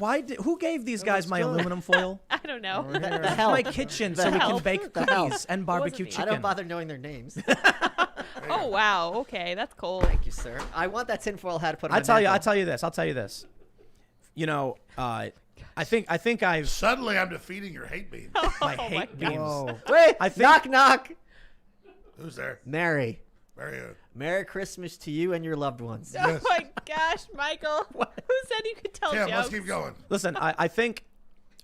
Who gave these guys my aluminum foil? I don't know. The hell. My kitchen The so we hell. can bake The hell. cookies and barbecue me. I chicken. don't bother knowing their names. Oh wow. Okay, that's cold. Thank you, sir. I want that tinfoil hat put on I'll tell you. mantle. I'll tell you this. You know, I think I've Suddenly, I'm defeating your hate beam. my hate beams. Wait, I think- knock, knock. Who's there? Mary. Very good. Merry Christmas to you and your loved ones. Oh my gosh, Michael. Who said you could tell Tim, jokes? let's keep going. Listen, I think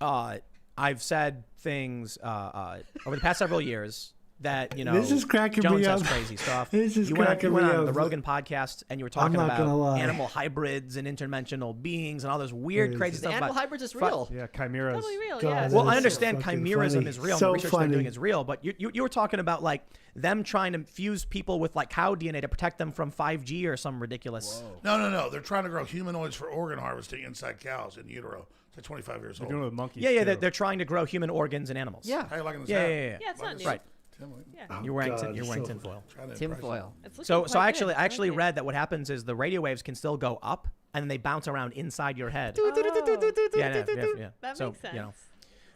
I've said things over the past several years that, you know, This is cracking Jones me has up. crazy stuff. This is you went cracking on me the up. Rogan podcast and you were talking not gonna about lie. animal hybrids and interdimensional beings and all this weird, It crazy is. The stuff animal about. hybrids is real. Yeah, chimeras. Totally real. God, Yeah. that Well, I is so understand fucking chimerism funny. is real. So and the research they're doing funny. is real, but you were talking about like them trying to fuse people with like cow DNA to protect them from 5G or some ridiculous. No. They're trying to grow humanoids for organ harvesting inside cows in utero. They're 25 years They're old. doing it with monkeys. Yeah, too. they're trying to grow human organs in animals. Yeah. How you liking this Yeah, hat? yeah, yeah. Yeah, it's not new. Right. Tim, Yeah. You're wearing God, you're wearing so- tinfoil. trying to impress you. Tinfoil. It's looking So quite I good. actually like it. read that what happens is the radio waves can still go up and then they bounce around inside your head. Oh, Yeah. that So, makes sense. you know.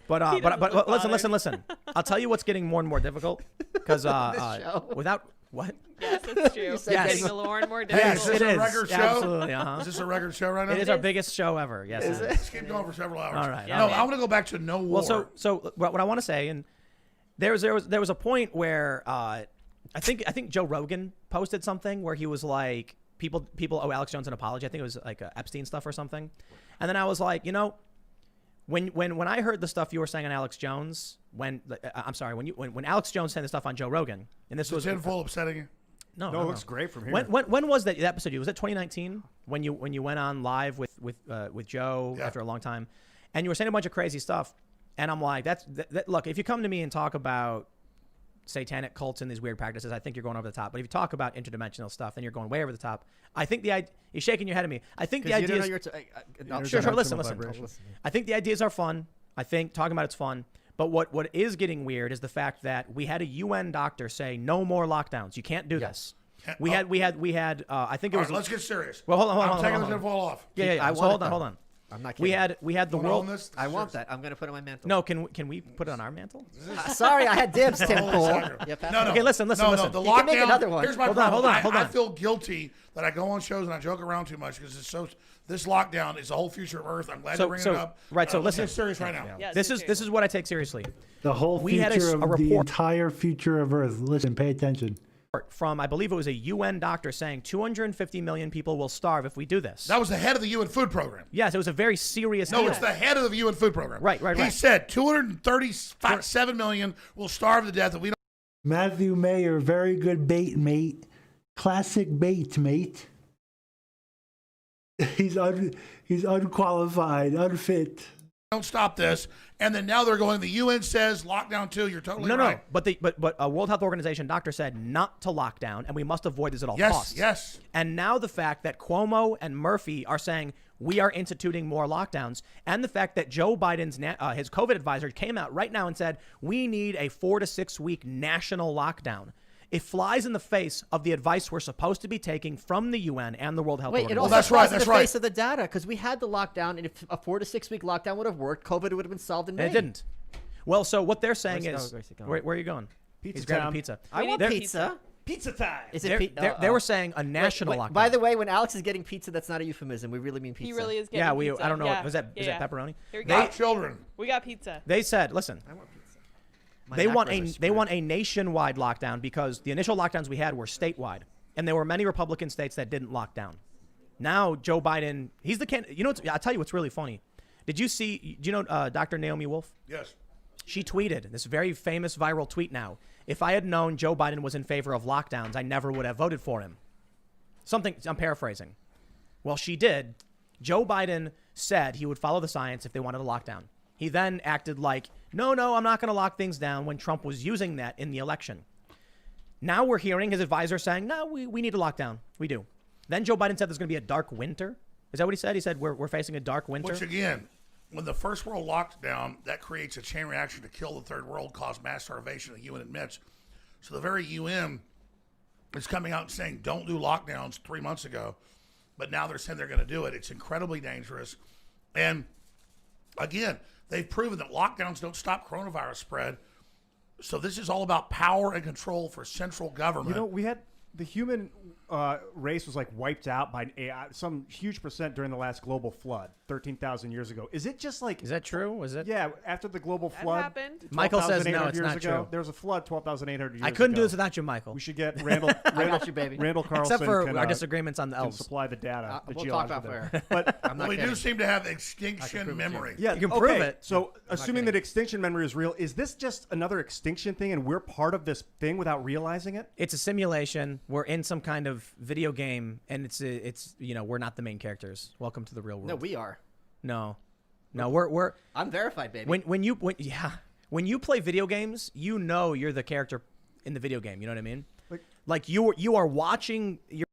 But He doesn't look listen. I'll tell you what's getting more and more difficult because show. without what? Yes, that's true. said Yes. Getting more and more Hey, difficult. is this it a is. record show? Absolutely. Is this a record show right now? It is our biggest show ever. Yes. Is it it? is. Let's keep going for several hours. All right. Yeah, No, man. I want to go back to no war. Well, so what I want to say, and there was a point where I think Joe Rogan posted something where he was like, people owe Alex Jones an apology. I think it was like Epstein stuff or something, and then I was like, you know, when I heard the stuff you were saying on Alex Jones, when Alex Jones said the stuff on Joe Rogan, and this is was tinfoil upsetting you? No, No, it looks great from here. When was that episode? Was it 2019 when you went on live with Joe after a long time, and you were saying a bunch of crazy stuff, and I'm like, look, if you come to me and talk about satanic cults and these weird practices, I think you're going over the top. But if you talk about interdimensional stuff, then you're going way over the top. I think you're shaking your head at me. I think the idea is sure. Listen. I think the ideas are fun. I think talking about it's fun. But what is getting weird is the fact that we had a UN doctor say no more lockdowns. You can't do this. We had. I think it was. Right, let's get serious. Well, hold on. I'm taking this to fall off. Yeah. So hold on. I'm not kidding. We had the world. I want that. I'm gonna put it on my mantle. No, can we put it on our mantle? Sorry, I had dibs, Tim Pool. No. Okay, listen. No, the You can lockdown. make another one. Here's my Hold on, problem. hold on. I feel guilty that I go on shows and I joke around too much because it's so. This lockdown is the whole future of Earth. I'm glad you're bringing it up. Right. So let's listen. get serious right now. Yeah, This is what I take seriously. The whole We had future a of the report. entire future of Earth. Listen, pay attention. From I believe it was a UN doctor saying 250 million people will starve if we do this. That was the head of the UN Food Program. Yes, it was a very serious. No, deal. it's the head of the UN Food Program. Right. He said 237 million will starve to death if we don't. Matthew Mayer, very good bait, mate. Classic bait, mate. He's unqualified, unfit. Don't stop this. And then now they're going, the UN says lockdown too. You're totally right. No. But a World Health Organization doctor said not to lock down, and we must avoid this at all costs. Yes. And now the fact that Cuomo and Murphy are saying we are instituting more lockdowns, and the fact that Joe Biden's his COVID advisor came out right now and said we need a 4 to 6 week national lockdown. It flies in the face of the advice we're supposed to be taking from the UN and the World Health Organization. It also that's flies right. in the face of the data because we had the lockdown, and if a 4 to 6 week lockdown would have worked, COVID would have been solved in May. And it didn't. Well, so what they're saying Where's is, he going? where are you going? Pizza He's grabbing Town. pizza. I want need pizza. Pizza time. Is it They were saying a national lockdown. By the way, when Alex is getting pizza, that's not a euphemism. We really mean pizza. He really is getting Yeah, pizza. I don't know. Yeah. Is that Yeah. pepperoni? Here we go. Got children. We got pizza. They said, listen, I want pizza. My they want macros are a screwed. nationwide lockdown because the initial lockdowns we had were statewide, and there were many Republican states that didn't lock down. Now Joe Biden, he's the candidate. You know, I'll tell you what's really funny. Did you see? Do you know Dr. Naomi Wolf? Yes. She tweeted this very famous viral tweet now. If I had known Joe Biden was in favor of lockdowns, I never would have voted for him. Something, I'm paraphrasing. Well, she did. Joe Biden said he would follow the science if they wanted a lockdown. He then acted like, no, I'm not going to lock things down when Trump was using that in the election. Now we're hearing his advisor saying, no, we need a lockdown. We do. Then Joe Biden said there's going to be a dark winter. Is that what he said? He said we're facing a dark winter. Which again, when the first world locked down, that creates a chain reaction to kill the third world, cause mass starvation, the UN admits. So the very UN is coming out and saying don't do lockdowns 3 months ago, but now they're saying they're going to do it. It's incredibly dangerous. And again, they've proven that lockdowns don't stop coronavirus spread. So this is all about power and control for central government. You know, we had the human race was like wiped out by some huge percent during the last global flood 13,000 years ago. Is it just like Is that true? Was it? Yeah, after the global That flood, happened. Michael says no, 12,800 it's years not ago, true. There was a flood 12,800 years ago. I couldn't do this without you, Michael. We should get Randall. got you, baby. Randall Carlson. Except for can, our disagreements on the can elves. supply the data. The we'll talk about geological fire. data. But I'm not we kidding. do seem to have extinction memory. yeah, You can prove it. So, assuming that extinction memory is real, is this just another extinction thing, and we're part of this thing without realizing it? It's a simulation. We're in some kind of video game, and it's we're not the main characters. Welcome to the real world. No, we are. No, we're I'm verified, baby. when you play video games, you know you're the character in the video game. You know what I mean? Like you are watching your.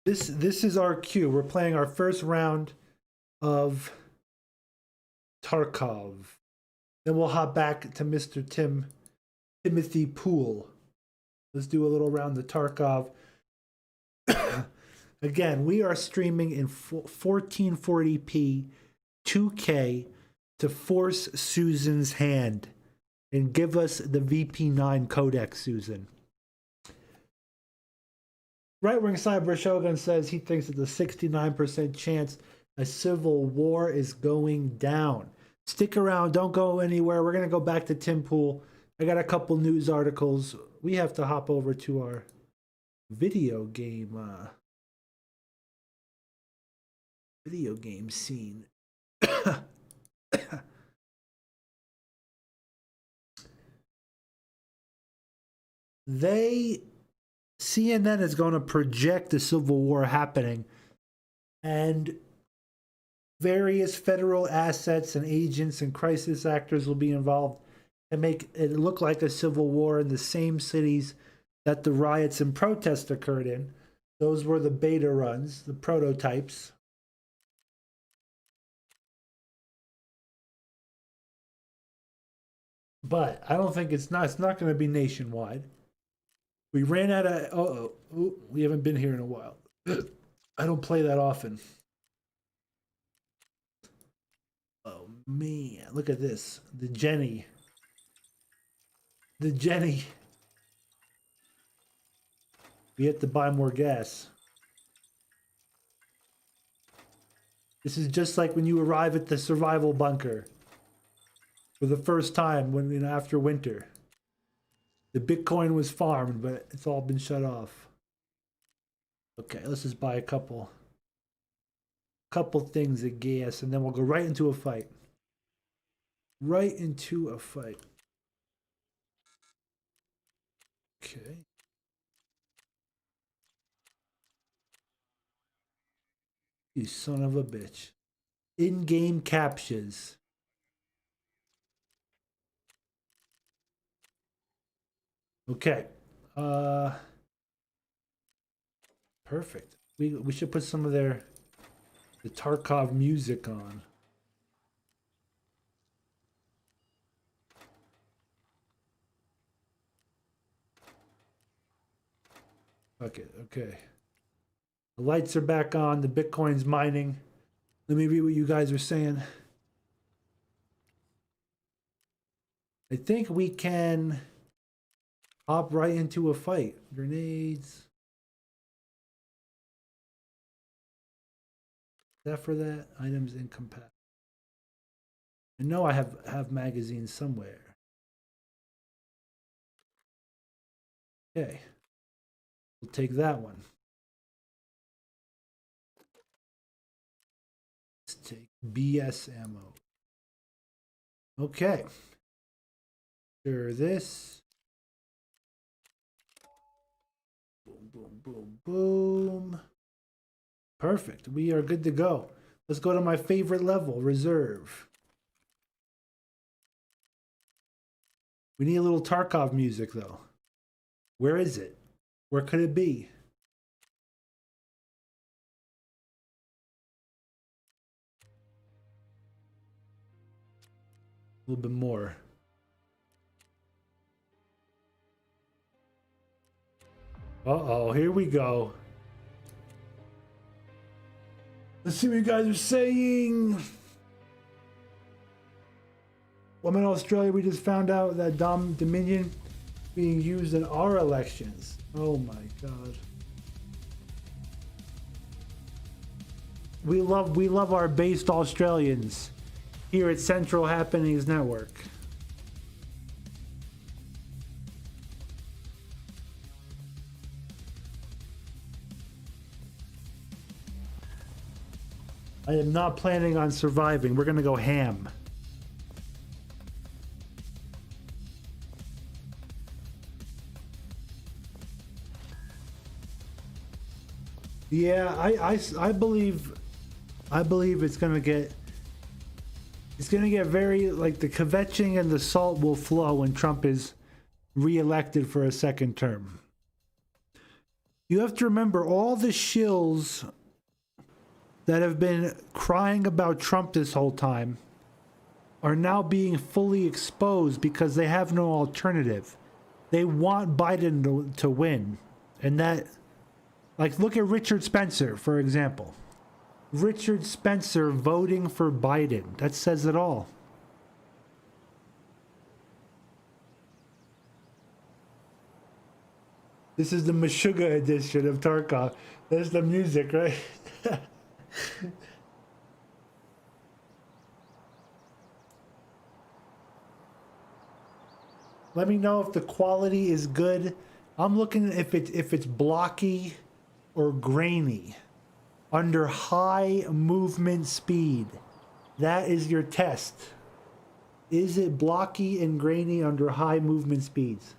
This is our cue. We're playing our first round of Tarkov. Then we'll hop back to Mr. Timothy Poole. Let's do a little round of Tarkov. Again, we are streaming in 1440p 2K to force Susan's hand and give us the VP9 codec, Susan. Right-wing Cyber Shogun says he thinks that the 69% chance a civil war is going down. Stick around. Don't go anywhere. We're going to go back to Tim Pool. I got a couple news articles. We have to hop over to our video game scene. They CNN is going to project the Civil War happening, and various federal assets and agents and crisis actors will be involved and make it look like a civil war in the same cities that the riots and protests occurred in. Those were the beta runs, the prototypes. But I don't think it's not going to be nationwide. We ran out of we haven't been here in a while. I don't play that often. Oh man, look at this. The Jenny. We have to buy more gas. This is just like when you arrive at the survival bunker for the first time when after winter. The Bitcoin was farmed, but it's all been shut off. Okay, let's just buy a couple things of gas, and then we'll go right into a fight. Right into a fight. Okay. You son of a bitch. In-game captures. Okay. Perfect. We should put some of the Tarkov music on. Okay. The lights are back on. The Bitcoin's mining. Let me read what you guys are saying. I think we can hop right into a fight. Grenades. Is that for that? Items incompatible. I know I have magazines somewhere. Okay. We'll take that one. Let's take BS ammo. Okay. Sure this. Boom, boom, boom, boom. Perfect. We are good to go. Let's go to my favorite level, reserve. We need a little Tarkov music though. Where is it? Where could it be? A little bit more. Uh-oh, here we go. Let's see what you guys are saying. Well, in Australia, we just found out that Dominion being used in our elections. Oh my God. We love our based Australians here at Central Happenings Network. I am not planning on surviving. We're gonna go ham. Yeah, I believe it's gonna get very, like, the kvetching and the salt will flow when Trump is reelected for a second term. You have to remember all the shills that have been crying about Trump this whole time are now being fully exposed because they have no alternative. They want Biden to win. And that, like, look at Richard Spencer, for example. Richard Spencer voting for Biden. That says it all. This is the Meshuggah edition of Tarkov. There's the music, right? Let me know if the quality is good. I'm looking if it's blocky or grainy under high movement speed. That is your test. Is it blocky and grainy under high movement speeds?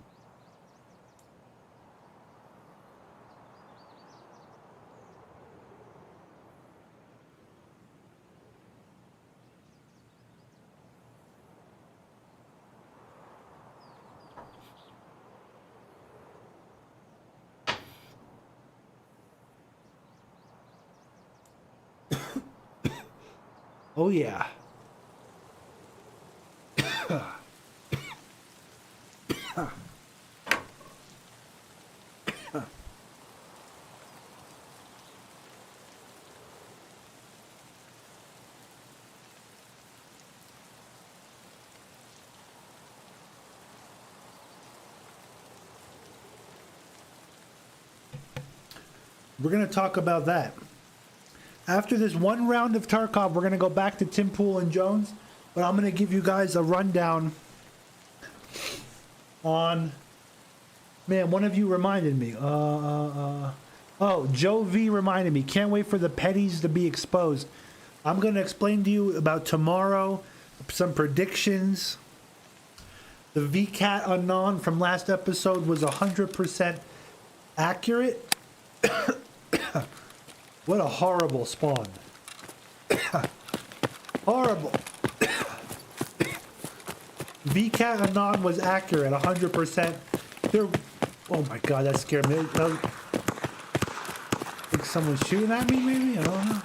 Oh yeah. We're going to talk about that. After this one round of Tarkov, we're going to go back to Tim Pool and Jones, but I'm going to give you guys a rundown on... Man, one of you reminded me. Oh, Joe V reminded me. Can't wait for the petties to be exposed. I'm going to explain to you about tomorrow, some predictions. The VCAT Anon from last episode was 100% accurate. What a horrible spawn. Horrible. VCAT Anon was accurate, 100%. There. Oh my god, that scared me. Think someone's shooting at me, maybe? I don't know.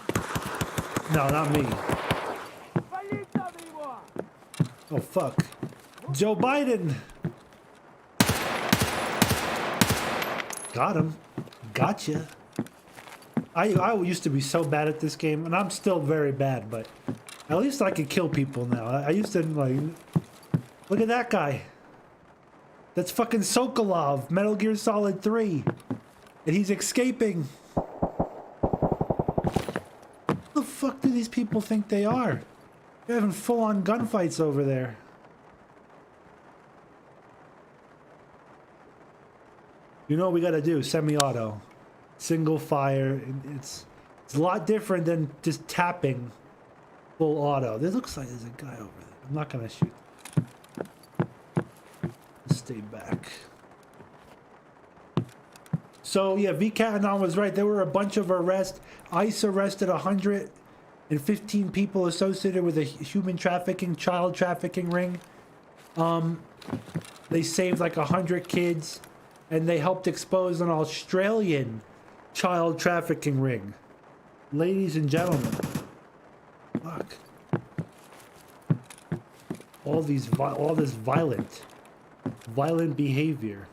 No, not me. Oh fuck. Joe Biden. Got him. Gotcha. I used to be so bad at this game, and I'm still very bad, but at least I can kill people now. I used to, like... Look at that guy. That's fucking Sokolov, Metal Gear Solid 3. And he's escaping. What the fuck do these people think they are? They're having full-on gunfights over there. You know what we gotta do? Semi-auto. Single fire. It's a lot different than just tapping full auto. There looks like there's a guy over there. I'm not gonna shoot. Stay back. So yeah, VCAT Anon was right. There were a bunch of arrests. ICE arrested 115 people associated with a human trafficking, child trafficking ring. They saved like 100 kids, and they helped expose an Australian child trafficking ring. Ladies and gentlemen, fuck. All this violent behavior.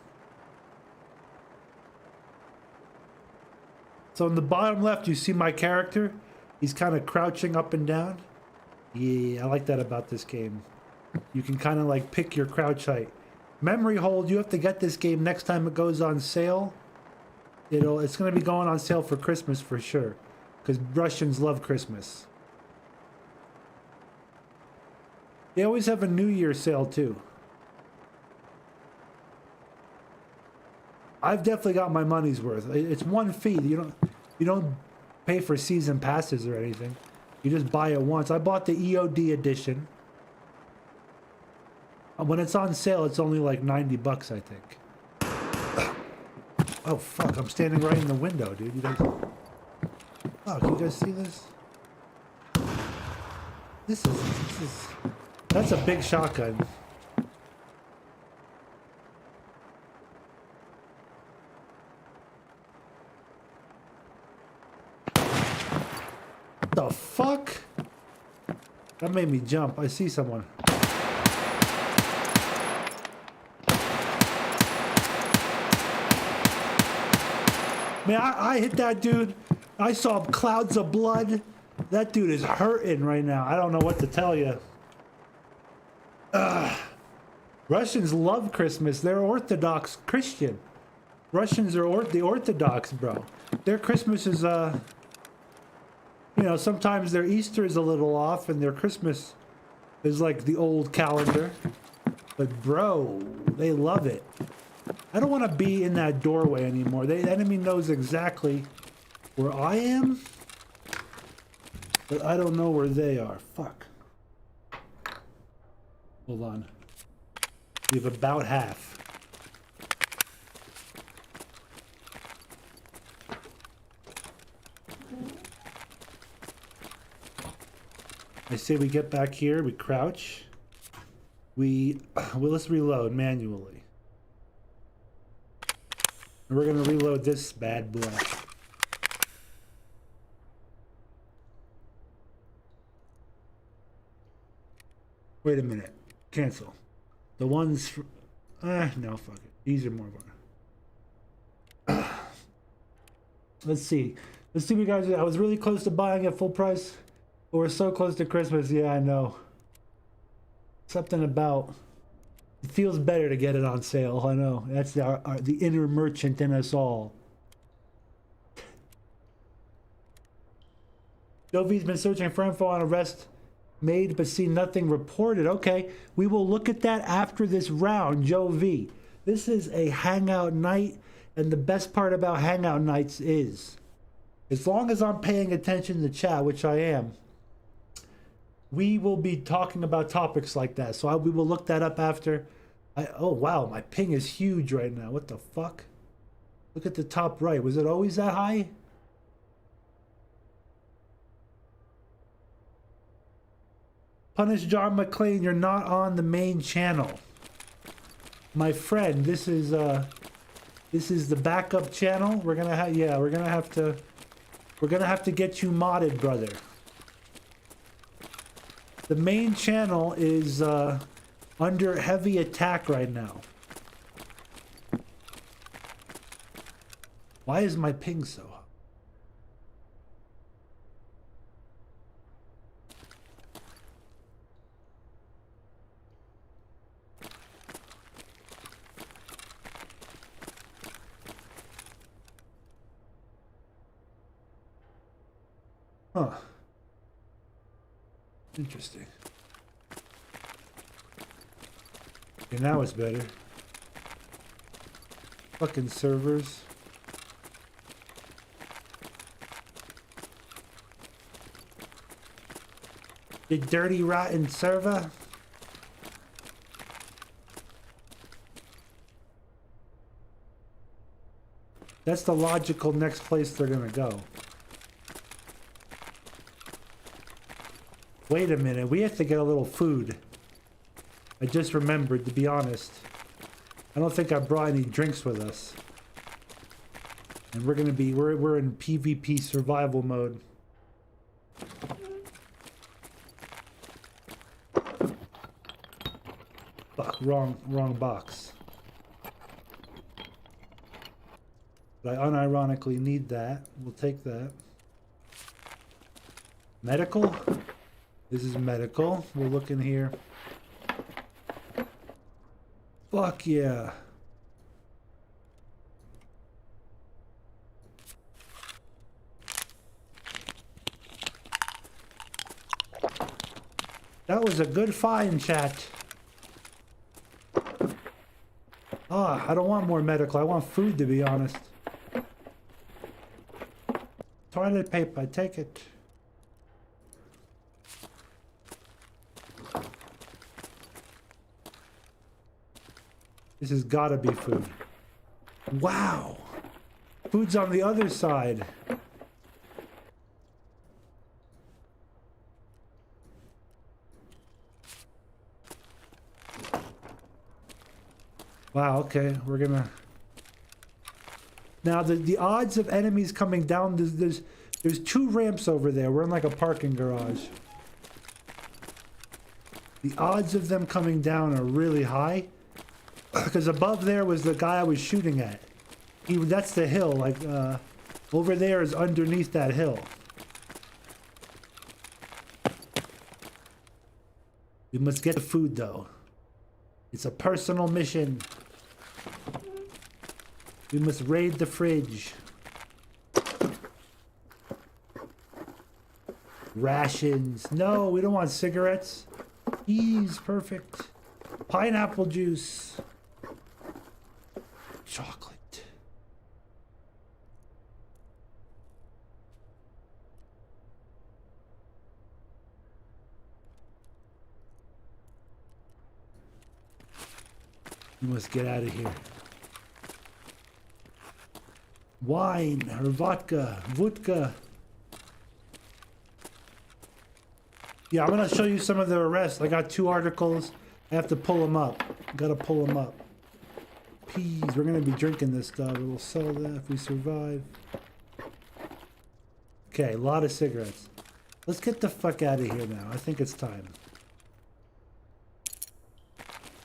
So in the bottom left, you see my character. He's kind of crouching up and down. Yeah, I like that about this game. You can kind of like pick your crouch height. Memory hold, you have to get this game next time it goes on sale. It's going to be going on sale for Christmas for sure, because Russians love Christmas. They always have a New Year sale too. I've definitely got my money's worth. It's one fee. You don't pay for season passes or anything. You just buy it once. I bought the EOD edition. When it's on sale, it's only like $90, I think. Oh fuck! I'm standing right in the window, dude. You guys, oh, can you guys see this? This is. That's a big shotgun. The fuck? That made me jump. I see someone. Man, I hit that dude. I saw clouds of blood. That dude is hurting right now. I don't know what to tell you. Russians love Christmas. They're Orthodox Christian. Russians are the Orthodox, bro. Their Christmas is, sometimes their Easter is a little off and their Christmas is like the old calendar. But bro, they love it. I don't want to be in that doorway anymore. The enemy knows exactly where I am, but I don't know where they are. Fuck. Hold on. We have about half. I say we get back here, we crouch. Let's reload manually. And we're gonna reload this bad boy. Wait a minute. Cancel. The ones for... no, fuck it. These are more fun. Let's see. Let's see what you guys do. I was really close to buying at full price. But we're so close to Christmas. Yeah, I know. Something about... It feels better to get it on sale. I know. That's the inner merchant in us all. Jovi's been searching for info on arrest made but see nothing reported. Okay, we will look at that after this round, Joe V. This is a hangout night, and the best part about hangout nights is, as long as I'm paying attention to chat, which I am, we will be talking about topics like that. So we will look that up after. Oh wow, my ping is huge right now. What the fuck? Look at the top right. Was it always that high? Punish John McClane, you're not on the main channel. My friend, this is the backup channel. We're gonna have we're gonna have to get you modded, brother. The main channel is under heavy attack right now. Why is my ping so high? Huh. Interesting. Okay, now it's better. Fucking servers. You dirty, rotten server. That's the logical next place they're gonna go. Wait a minute, we have to get a little food. I just remembered, to be honest. I don't think I brought any drinks with us. And we're in PvP survival mode. Fuck, wrong box. But I unironically need that. We'll take that. Medical? This is medical. We'll look in here. Fuck yeah. That was a good find, chat. Ah, I don't want more medical. I want food, to be honest. Toilet paper, take it. This has gotta be food. Wow! Food's on the other side. Wow, okay, we're gonna... Now, the odds of enemies coming down, there's 2 ramps over there. We're in like a parking garage. The odds of them coming down are really high. Because above there was the guy I was shooting at. That's the hill, like, over there is underneath that hill. We must get the food, though. It's a personal mission. We must raid the fridge. Rations. No, we don't want cigarettes. Ease, perfect. Pineapple juice. Chocolate. We must get out of here. Wine or vodka, Yeah, I'm gonna show you some of the arrests. I got 2 articles. I have to pull them up. Gotta pull them up. Peas. We're gonna be drinking this stuff. We'll sell that if we survive. Okay, a lot of cigarettes. Let's get the fuck out of here now. I think it's time.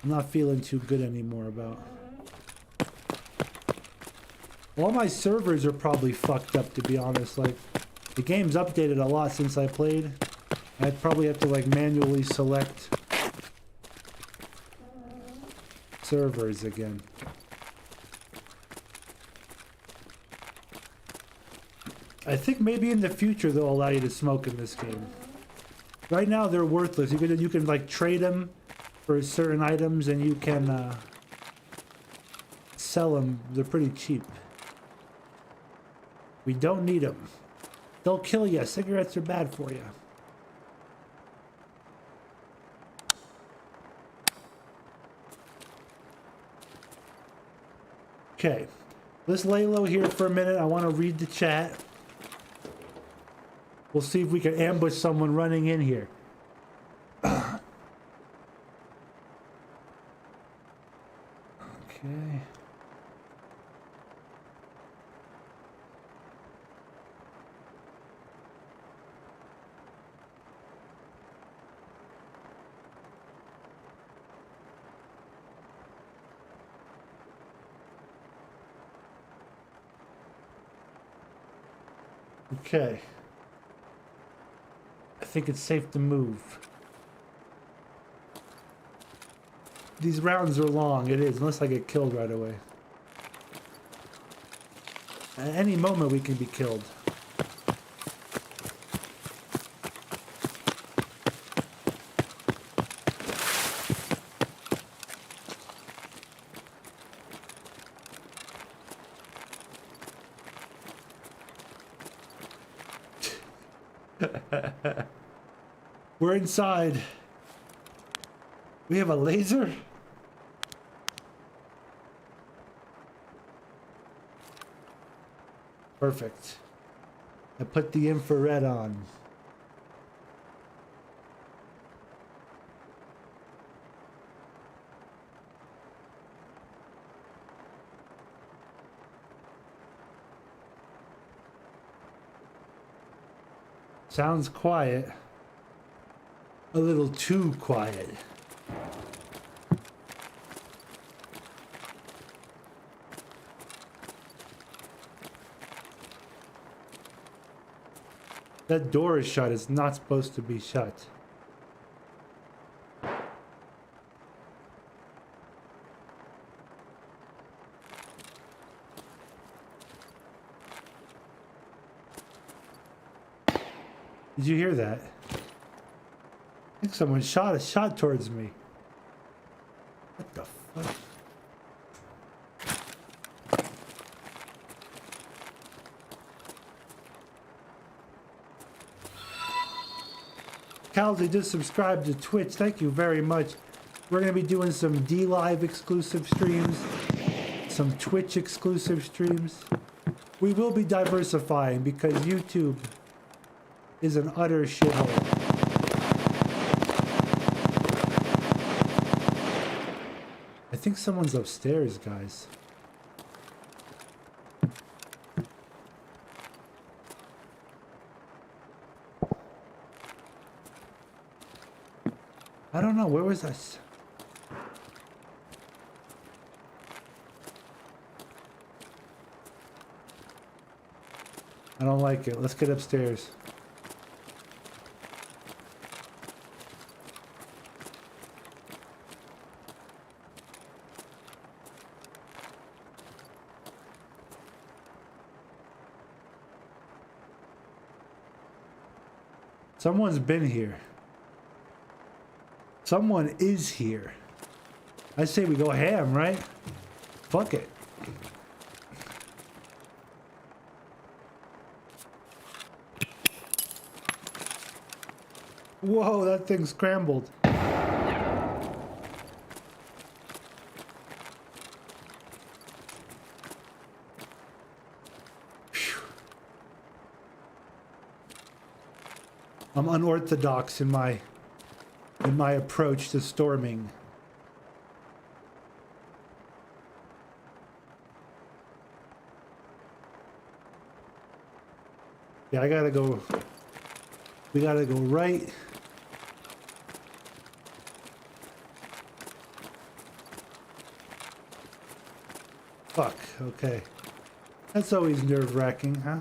I'm not feeling too good anymore about. All my servers are probably fucked up, to be honest. Like, the game's updated a lot since I played. I'd probably have to like manually select servers again. I think maybe in the future they'll allow you to smoke in this game. Right now they're worthless. You can like trade them for certain items and you can sell them. They're pretty cheap. We don't need them. They'll kill you. Cigarettes are bad for you. Okay, let's lay low here for a minute. I want to read the chat. We'll see if we can ambush someone running in here. Okay. Okay. I think it's safe to move. These rounds are long, it is, unless I get killed right away. At any moment we can be killed. We're inside. We have a laser? Perfect. I put the infrared on. Sounds quiet. A little too quiet. That door is shut. It's not supposed to be shut. Did you hear that? I think someone shot a shot towards me. What the fuck? Calzy just subscribed to Twitch. Thank you very much. We're going to be doing some D-Live exclusive streams, some Twitch exclusive streams. We will be diversifying because YouTube is an utter shithole. I think someone's upstairs, guys. I don't know, where was I? I don't like it. Let's get upstairs. Someone's been here. Someone is here. I say we go ham, right? Fuck it. Whoa, that thing scrambled. I'm unorthodox in my approach to storming. Yeah, I gotta go. We gotta go right. Fuck, okay. That's always nerve-wracking, huh?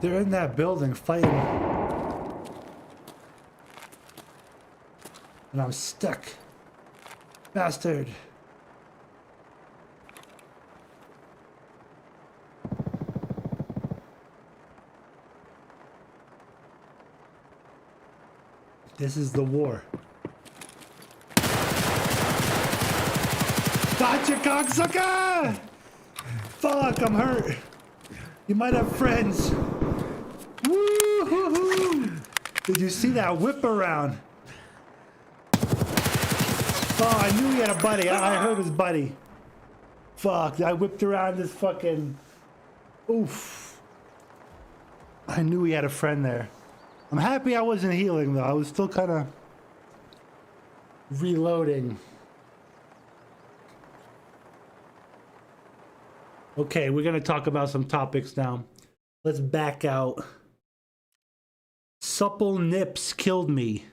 They're in that building fighting. And I'm stuck. Bastard. This is the war. Gotcha, cocksucker! Fuck, I'm hurt. You might have friends. Woo-hoo-hoo! Did you see that whip around? Oh, I knew he had a buddy. I heard his buddy. Fuck, I whipped around this fucking... Oof. I knew he had a friend there. I'm happy I wasn't healing, though. I was still kind of reloading. Okay, we're going to talk about some topics now. Let's back out. Supple nips killed me.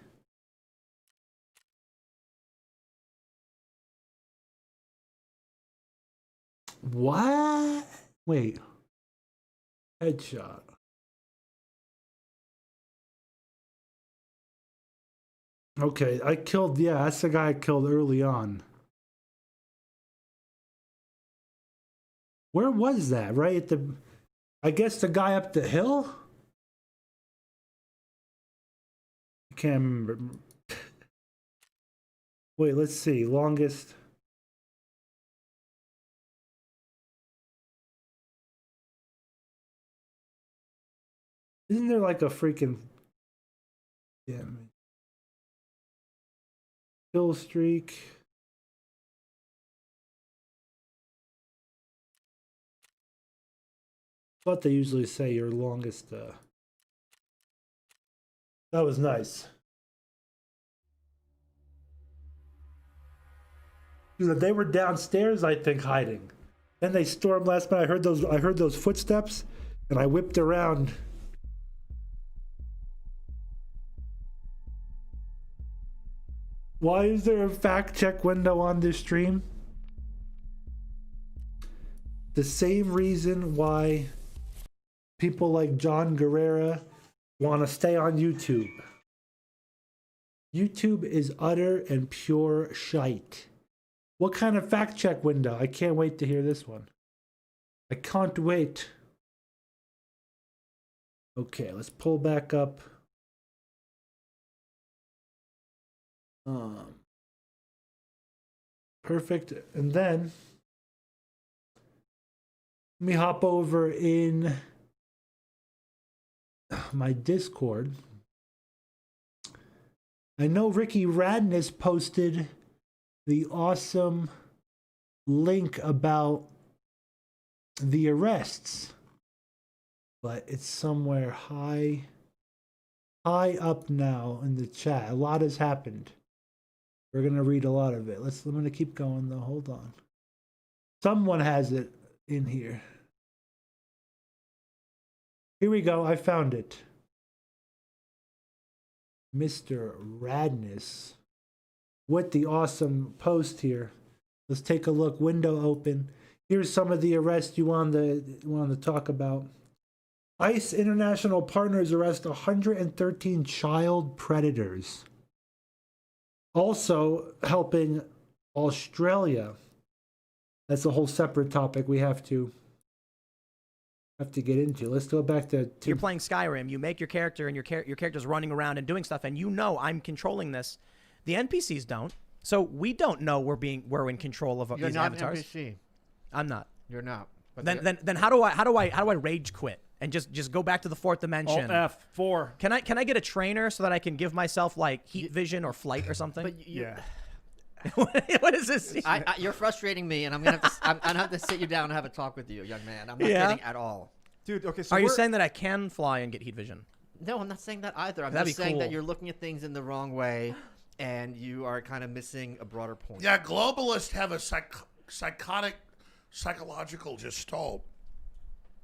What? Wait. Headshot. Okay, I killed, yeah, that's the guy I killed early on. Where was that? Right at the, I guess the guy up the hill? I can't remember. Wait, let's see. Longest. Isn't there like a freaking... Damn it. Kill streak. But they usually say your longest. That was nice. They were downstairs, I think, hiding. Then they stormed last night. I heard those footsteps, and I whipped around. Why is there a fact check window on this stream? The same reason why people like John Guerrera want to stay on YouTube. YouTube is utter and pure shite. What kind of fact check window? I can't wait to hear this one. I can't wait. Okay, let's pull back up. Perfect. And then let me hop over in my Discord. I know Ricky Radness posted the awesome link about the arrests, but it's somewhere high up now in the chat. A lot has happened. We're gonna read a lot of it. I'm gonna keep going though. Hold on. Someone has it in here. Here we go. I found it. Mr. Radness with the awesome post here. Let's take a look. Window open. Here's some of the arrests you wanted to talk about. ICE International Partners arrest 113 child predators. Also helping Australia. That's a whole separate topic we have to get into. Let's go back to You're playing Skyrim. You make your character, and your character's running around and doing stuff, and you know I'm controlling this. The NPCs don't, so we don't know we're in control of these avatars. You're not an NPC. I'm not. You're not. But Then how do I rage quit and just go back to the fourth dimension? Alt F4. Can I get a trainer so that I can give myself like heat vision or flight or something? But Yeah. What is this? you're frustrating me, and I'm gonna have to sit you down and have a talk with you, young man. I'm not kidding at all. Dude, okay, so Are you saying that I can fly and get heat vision? No, I'm not saying that either. I'm That'd just be saying that cool. you're looking at things in the wrong way, and you are kind of missing a broader point. Yeah, globalists have a psychotic psychological gestalt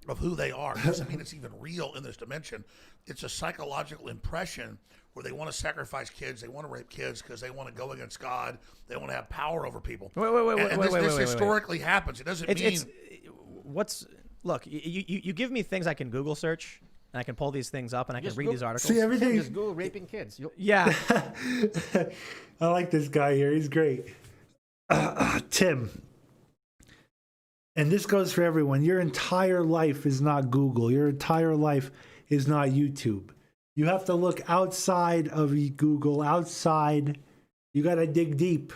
of who they are. It doesn't mean it's even real in this dimension. It's a psychological impression where they want to sacrifice kids, they want to rape kids because they want to go against God, they want to have power over people. This historically happens. It doesn't mean... Look, you give me things I can Google search, and I can pull these things up, and I can read these articles. See, everything... Just Google raping kids. Yeah. I like this guy here. He's great. Tim. And this goes for everyone. Your entire life is not Google. Your entire life is not YouTube. You have to look outside of Google, outside. You got to dig deep.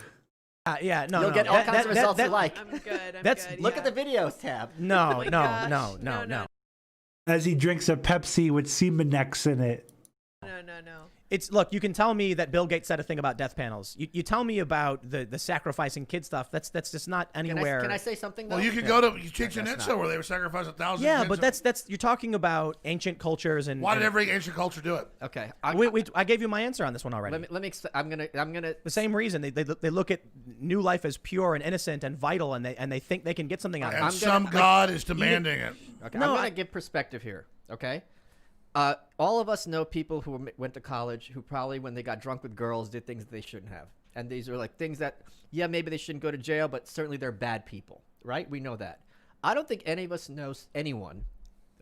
You'll get all kinds of results you like. I'm good. I'm That's- good. Look at the videos tab. No, my no, gosh. no, No, no, no. no. As he drinks a Pepsi with Semenex in it. No. Look, you can tell me that Bill Gates said a thing about death panels. You tell me about the sacrificing kid stuff. That's just not anywhere. Can I say something though? Well, you could go to Chichen Itza where they were sacrificing thousands of kids. but that's you're talking about ancient cultures and. Why did every ancient culture do it? Okay. I gave you my answer on this one already. Let me. I'm gonna. The same reason they look at new life as pure and innocent and vital, and they think they can get something out of it. And God is demanding it. Okay. No, I'm gonna give perspective here. Okay. All of us know people who went to college who probably, when they got drunk with girls, did things that they shouldn't have. And these are like things that, yeah, maybe they shouldn't go to jail, but certainly they're bad people, right? We know that. I don't think any of us knows anyone,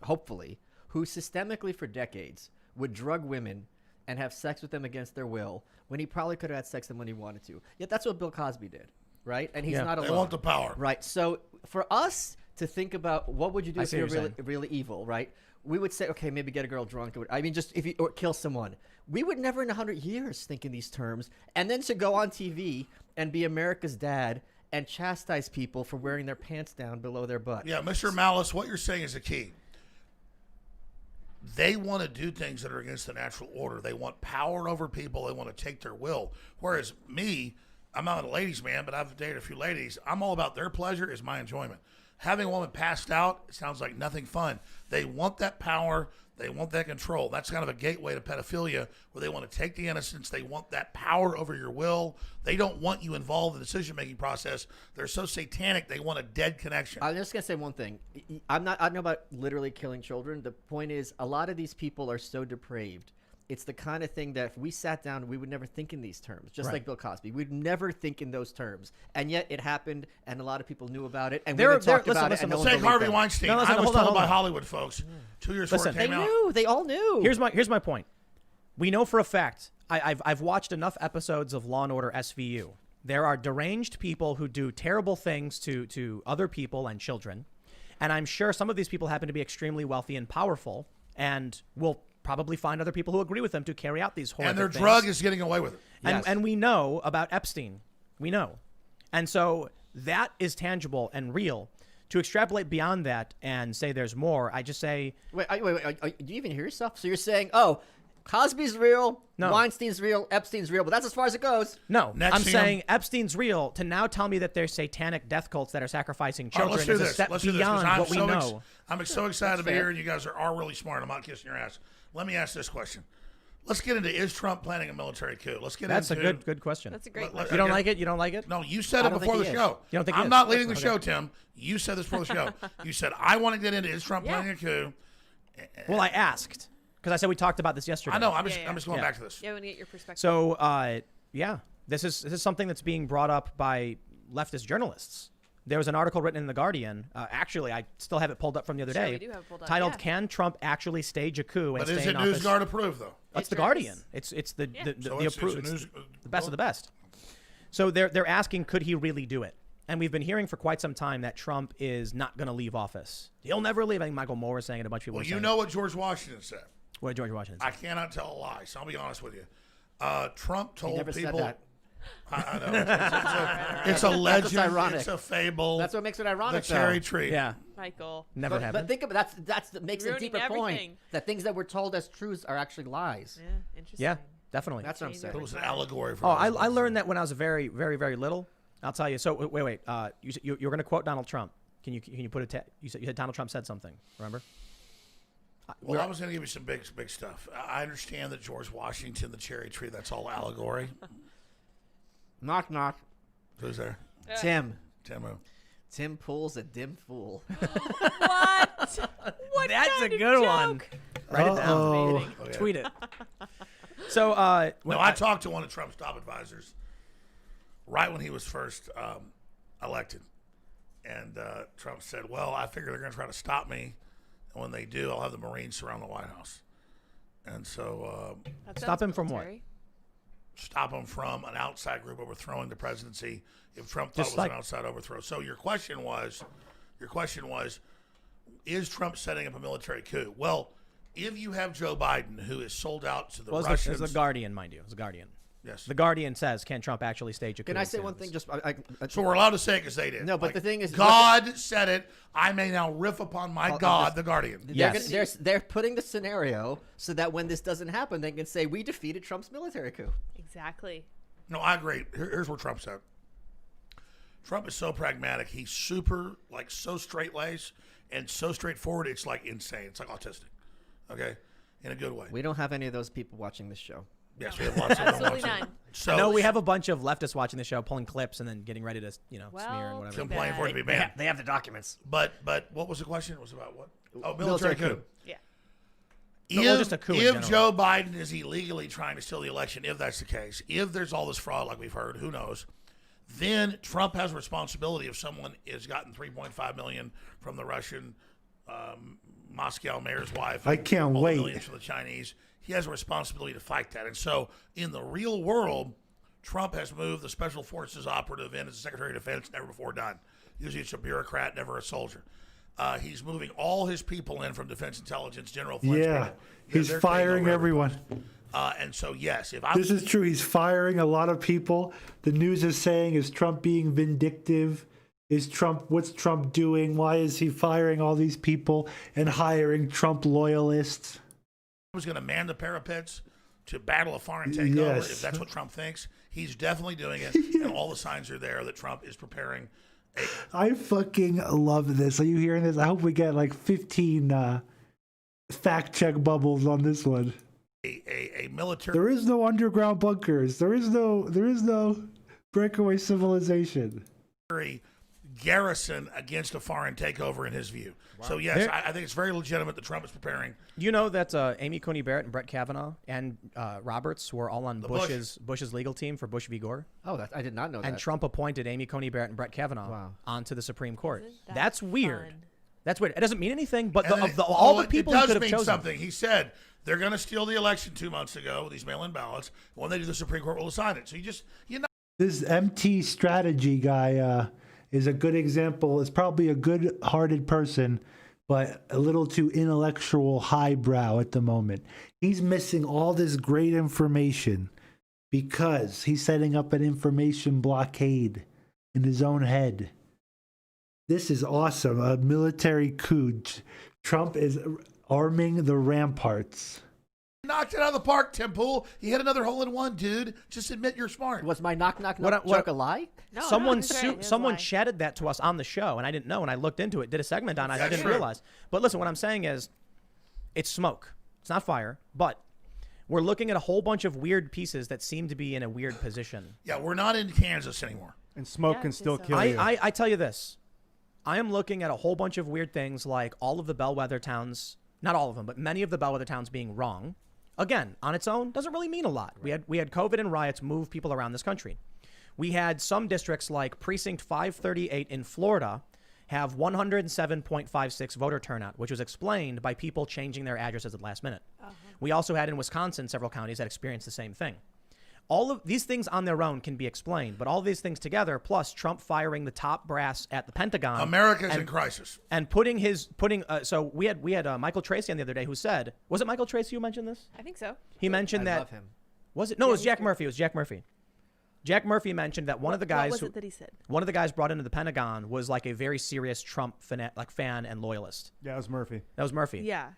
hopefully, who systemically for decades would drug women and have sex with them against their will when he probably could have had sex with them when he wanted to. Yet that's what Bill Cosby did, right? And he's not alone. They want the power. Right. So for us to think about what would you do I if see you're what you're really, saying. really evil, right? We would say, okay, maybe get a girl drunk. I mean, just or kill someone. We would never in 100 years think in these terms. And then to go on TV and be America's dad and chastise people for wearing their pants down below their butt. Yeah, Mr. Malice, what you're saying is the key. They want to do things that are against the natural order. They want power over people. They want to take their will. Whereas me, I'm not a ladies' man, but I've dated a few ladies. I'm all about their pleasure is my enjoyment. Having a woman passed out, it sounds like nothing fun. They want that power. They want that control. That's kind of a gateway to pedophilia where they want to take the innocence. They want that power over your will. They don't want you involved in the decision-making process. They're so satanic, they want a dead connection. I'm just going to say one thing. I don't know about literally killing children. The point is a lot of these people are so depraved. It's the kind of thing that if we sat down, we would never think in these terms, just like Bill Cosby. We'd never think in those terms. And yet it happened, and a lot of people knew about it, and women talked about it, and no one Say believed Harvey them. Weinstein. No, listen, I was hold on, told hold by on. Hollywood folks 2 years before it Listen, came They out. knew. They all knew. Here's my point. We know for a fact. I've watched enough episodes of Law and Order SVU. There are deranged people who do terrible things to other people and children, and I'm sure some of these people happen to be extremely wealthy and powerful, and will probably find other people who agree with them to carry out these horrific And their things. drug is getting away with it. Yes. And we know about Epstein. We know. And so that is tangible and real. To extrapolate beyond that and say there's more, I just say... Wait, do you even hear yourself? So you're saying, oh, Cosby's real, No. Weinstein's real, Epstein's real, but that's as far as it goes. No, Next I'm thing saying Epstein's real. To now tell me that there's satanic death cults that are sacrificing All right, children let's do is a this. step Let's do this. 'Cause beyond what we know. I'm so excited to be fair. here, and you guys are really smart. I'm not kissing your ass. Let me ask this question. Let's get into, is Trump planning a military coup? Let's get That's a into... good question. That's a great Let- question. You don't again- like it? You don't like it? No, you said I it don't before think the he is. show. You don't think he I'm is? not leading the Okay. show, Tim. You said this before the show. You said, I want to get into, is Trump Yeah. planning a coup? Well, I asked because I said we talked about this yesterday. I know. I'm Yeah. just going Yeah. back to this. Yeah, I want to get your perspective. So, yeah, this is something that's being brought up by leftist journalists. There was an article written in The Guardian. Actually, I still have it pulled up from the other Sure, day. we do have it pulled up, titled yeah. "Can Trump Actually Stage a Coup and But Stay is in it Office?" NewsGuard approved, though? That's It The sure Guardian. is. It's the Yeah. the So it's approved. news- The best of the best. So they're asking, could he really do it? And we've been hearing for quite some time that Trump is not going to leave office. He'll never leave. I think Michael Moore was saying it. A bunch of people Well, were you saying know what George Washington said. what did George Washington say? I cannot tell a lie, so I'll be honest with you. Trump told never said people... that. I know. It's a legend. ironic. It's a fable. That's what makes it the ironic, cherry though. tree. Yeah, Michael. never But happened. think about that's makes a Ruining deeper point everything. that things that we're told as truths are actually lies. Yeah, interesting. Yeah, definitely. That's what I'm Change saying. It was an allegory for Oh, those I ones. learned that when I was very, very, very little. I'll tell you. So wait. You're going to quote Donald Trump. Can you put it? You said Donald Trump said something. Remember? Well, I was going to give you some big stuff. I understand that George Washington, the cherry tree, that's all allegory. Knock knock. Who's there? Tim. Timo. Tim Pool's a dim fool. What? What That's kind a of good one. joke? Write it down. Uh-oh. Tweet it. So, No, I talked to one of Trump's top advisors right when he was first elected. And Trump said, well, I figure they're going to try to stop me. And when they do, I'll have the Marines surround the White House. And so That Stop sounds him from what? military. stop him from an outside group overthrowing the presidency if Trump thought Just it was like- an outside overthrow. So your question was, is Trump setting up a military coup? Well, if you have Joe Biden, who is sold out to the well, Russians. it's the Guardian, mind you. It's the Guardian. Yes. The Guardian says, can Trump actually stage a coup? Can I in say one Kansas? thing? Just So we're allowed to say it because they did. No, but the thing is- God said it. I may now riff upon my God, the Guardian. Yes. they're putting the scenario so that when this doesn't happen, they can say we defeated Trump's military coup. Exactly. No, I agree. Here's where Trump's at. Trump is so pragmatic. He's super, so straight-laced and so straightforward. It's like insane. It's like autistic. Okay? In a good way. We don't have any of those people watching this show. Yes, we have lots of them Absolutely watching. none. So, No, we have a bunch of leftists watching the show, pulling clips and then getting ready to, smear and Well, whatever. complain for it to be banned. They have the documents. But what was the question? It was about what? Oh, military coup. Yeah. Well, just a coup in If general. Joe Biden is illegally trying to steal the election, if that's the case, if there's all this fraud like we've heard, who knows, then Trump has responsibility if someone has gotten $3.5 million from the Russian Moscow mayor's wife. I can't all the wait. millions from the Chinese. He has a responsibility to fight that. And so in the real world, Trump has moved the Special Forces operative in as the Secretary of Defense, never before done. Usually it's a bureaucrat, never a soldier. He's moving all his people in from Defense Intelligence, General Flex Yeah, people. he's They're taking firing over everyone. and so, yes, if I'm This is true. He's firing a lot of people. The news is saying, is Trump being vindictive? What's Trump doing? Why is he firing all these people and hiring Trump loyalists? was going to man the parapets to battle a foreign takeover, Yes. if that's what Trump thinks, he's definitely doing it. And all the signs are there that Trump is preparing I fucking love this. Are you hearing this? I hope we get like 15 fact check bubbles on this one. a military There is no underground bunkers. There is no breakaway civilization. garrison against a foreign takeover in his view. So, yes, There- I think it's very legitimate that Trump is preparing. You know that Amy Coney Barrett and Brett Kavanaugh and Roberts were all on Bush. Bush's legal team for Bush v. Gore, Oh, I did not know and that. Trump appointed Amy Coney Barrett and Brett Kavanaugh Wow. onto the Supreme Court. Isn't that That's weird. fun? That's weird. It doesn't mean anything, but And all the people it he does could have mean chosen. something. He said they're going to steal the election 2 months ago with these mail-in ballots. When they do, the Supreme Court will decide it. So you know. This MT strategy guy is a good example. Is probably a good-hearted person, but a little too intellectual highbrow at the moment. He's missing all this great information because he's setting up an information blockade in his own head. This is awesome. A military coup. Trump is arming the ramparts. Knocked it out of the park, Tim Pool. He hit another hole in one, dude. Just admit you're smart. Was my knock What- joke a lie? No, someone that's right. It was someone live. chatted that to us on the show, and I didn't know, and I looked into it, did a segment on it. I That's didn't true. realize. But listen, what I'm saying is, it's smoke. It's not fire, but we're looking at a whole bunch of weird pieces that seem to be in a weird position. Yeah, we're not in Kansas anymore. And smoke Yeah, can it's still just, kill you. I tell you this, I am looking at a whole bunch of weird things, like all of the bellwether towns, not all of them, but many of the bellwether towns being wrong. Again, on its own, doesn't really mean a lot. We had COVID and riots move people around this country. We had some districts like Precinct 538 in Florida have 107.56 voter turnout, which was explained by people changing their addresses at the last minute. We also had in Wisconsin several counties that experienced the same thing. All of these things on their own can be explained, but all these things together, plus Trump firing the top brass at the Pentagon, America's in crisis. and so we had Michael Tracy on the other day who said, was it Michael Tracy who mentioned this? I think so. He mentioned I that love him. was it? No, it was Jack Murphy. It was Jack Murphy. Jack Murphy mentioned that one of the guys What was it that he said? one of the guys brought into the Pentagon was like a very serious Trump fan and loyalist. Yeah, it was Murphy. That was Murphy. Yeah.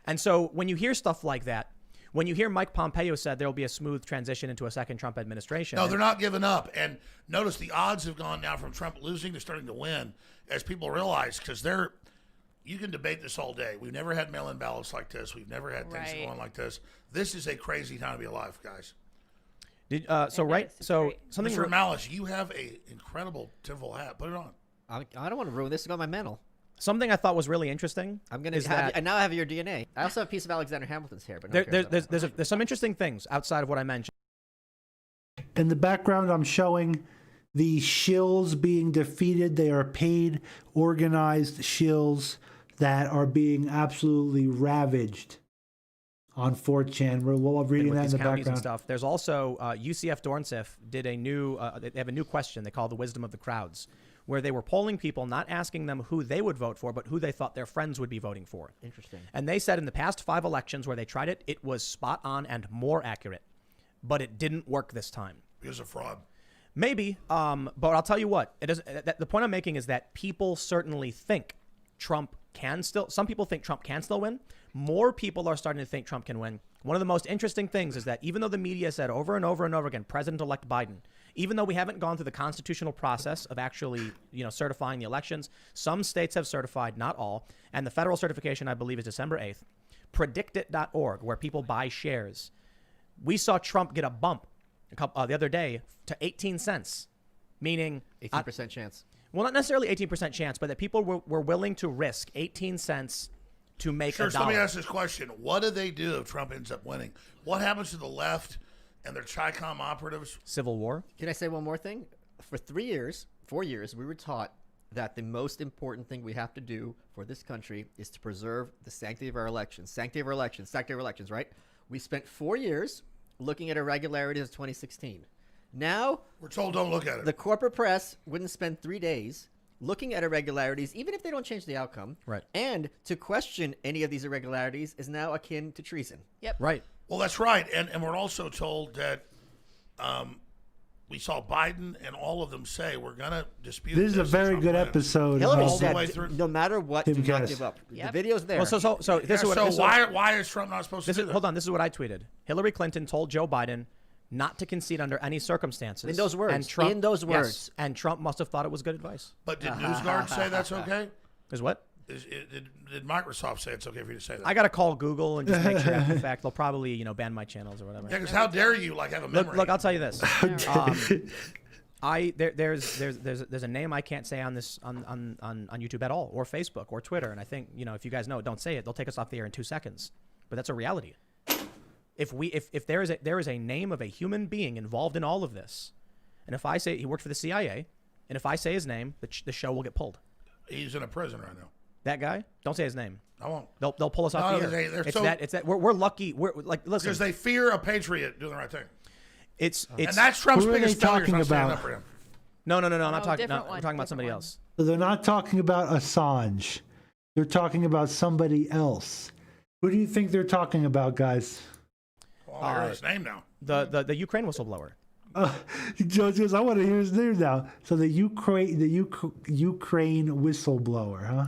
And so when you hear stuff like that, when you hear Mike Pompeo said there will be a smooth transition into a second Trump administration. No, they're not giving up. And notice the odds have gone now from Trump losing to starting to win as people realize, because you can debate this all day. We've never had mail-in ballots like this. We've never had things Right. going like this. This is a crazy time to be alive, guys. So It right, is. It's so great. something Mr. Malice, you have a incredible tinfoil hat. Put it on. I don't want to ruin this. It's got my mental. Something I thought was really interesting. I'm gonna is have. that And now I have your DNA. I also have a piece of Alexander Hamilton's hair, but there's some interesting things outside of what I mentioned. In the background, I'm showing the shills being defeated. They are paid, organized shills that are being absolutely ravaged on 4chan. We're reading with that in these the counties and background. stuff. There's also UCF Dornsif did a new. They have a new question they call the wisdom of the crowds, where they were polling people, not asking them who they would vote for, but who they thought their friends would be voting for. Interesting. And they said in the past 5 elections where they tried it, it was spot on and more accurate, but it didn't work this time. It was a fraud. Maybe, but I'll tell you what. It is the point I'm making is that people certainly think Trump can still. Some people think Trump can still win. More people are starting to think Trump can win. One of the most interesting things is that even though the media said over and over and over again, President-elect Biden, even though we haven't gone through the constitutional process of actually, certifying the elections, some states have certified, not all, and the federal certification, I believe, is December 8th. Predictit.org, where people buy shares. We saw Trump get a bump the other day to 18 cents, meaning 18% chance. Well, not necessarily 18% chance, but that people were willing to risk 18 cents to make Sure, a so dollar. let me ask this question. What do they do if Trump ends up winning? What happens to the left and their Chi-Com operatives? Civil war. Can I say one more thing? For 4 years, we were taught that the most important thing we have to do for this country is to preserve the sanctity of our elections. Sanctity of our elections, right? We spent 4 years looking at irregularities of 2016. Now, We're told don't look at it. the corporate press wouldn't spend 3 days looking at irregularities, even if they don't change the outcome. Right. And to question any of these irregularities is now akin to treason. Yep. Right. Well, that's right. And we're also told that we saw Biden and all of them say we're going to dispute This is a very Trump good wins. episode. Hillary all the way said, through. no matter what, Tim do not Cass. give up. Yep. The video's there. Well, so this is what. So this is what- why is Trump not supposed to do that? Hold on. This is what I tweeted. Hillary Clinton told Joe Biden not to concede under any circumstances. In those words. And Trump, In those yes, words. and Trump must have thought it was good advice. But did NewsGuard say that's okay? Is what? Did Microsoft say it's okay for you to say that? I got to call Google and just make sure after the fact. They'll probably, ban my channels or whatever. Yeah, because how dare you have a memory? Look, I'll tell you this. There's a name I can't say on this on YouTube at all, or Facebook or Twitter, and I think if you guys know it, don't say it. They'll take us off the air in 2 seconds. But that's a reality. If there is a name of a human being involved in all of this, and if I say he worked for the CIA, and if I say his name, the show will get pulled. He's in a prison right now. That guy, don't say his name. I won't. They'll pull us off No, the air. they're It's that we're lucky. We're like, listen, Because they fear a patriot doing the right thing. it's And that's Trump's Who are biggest they failure. talking Not standing about? up for him. no. I'm not talking. different No, one, I'm talking about different somebody one. else. So they're not talking about Assange. They're talking about somebody else. Who do you think they're talking about, guys? Well, I heard his name now. The Ukraine whistleblower. Judges, I want to hear his name now. So the Ukraine whistleblower, huh?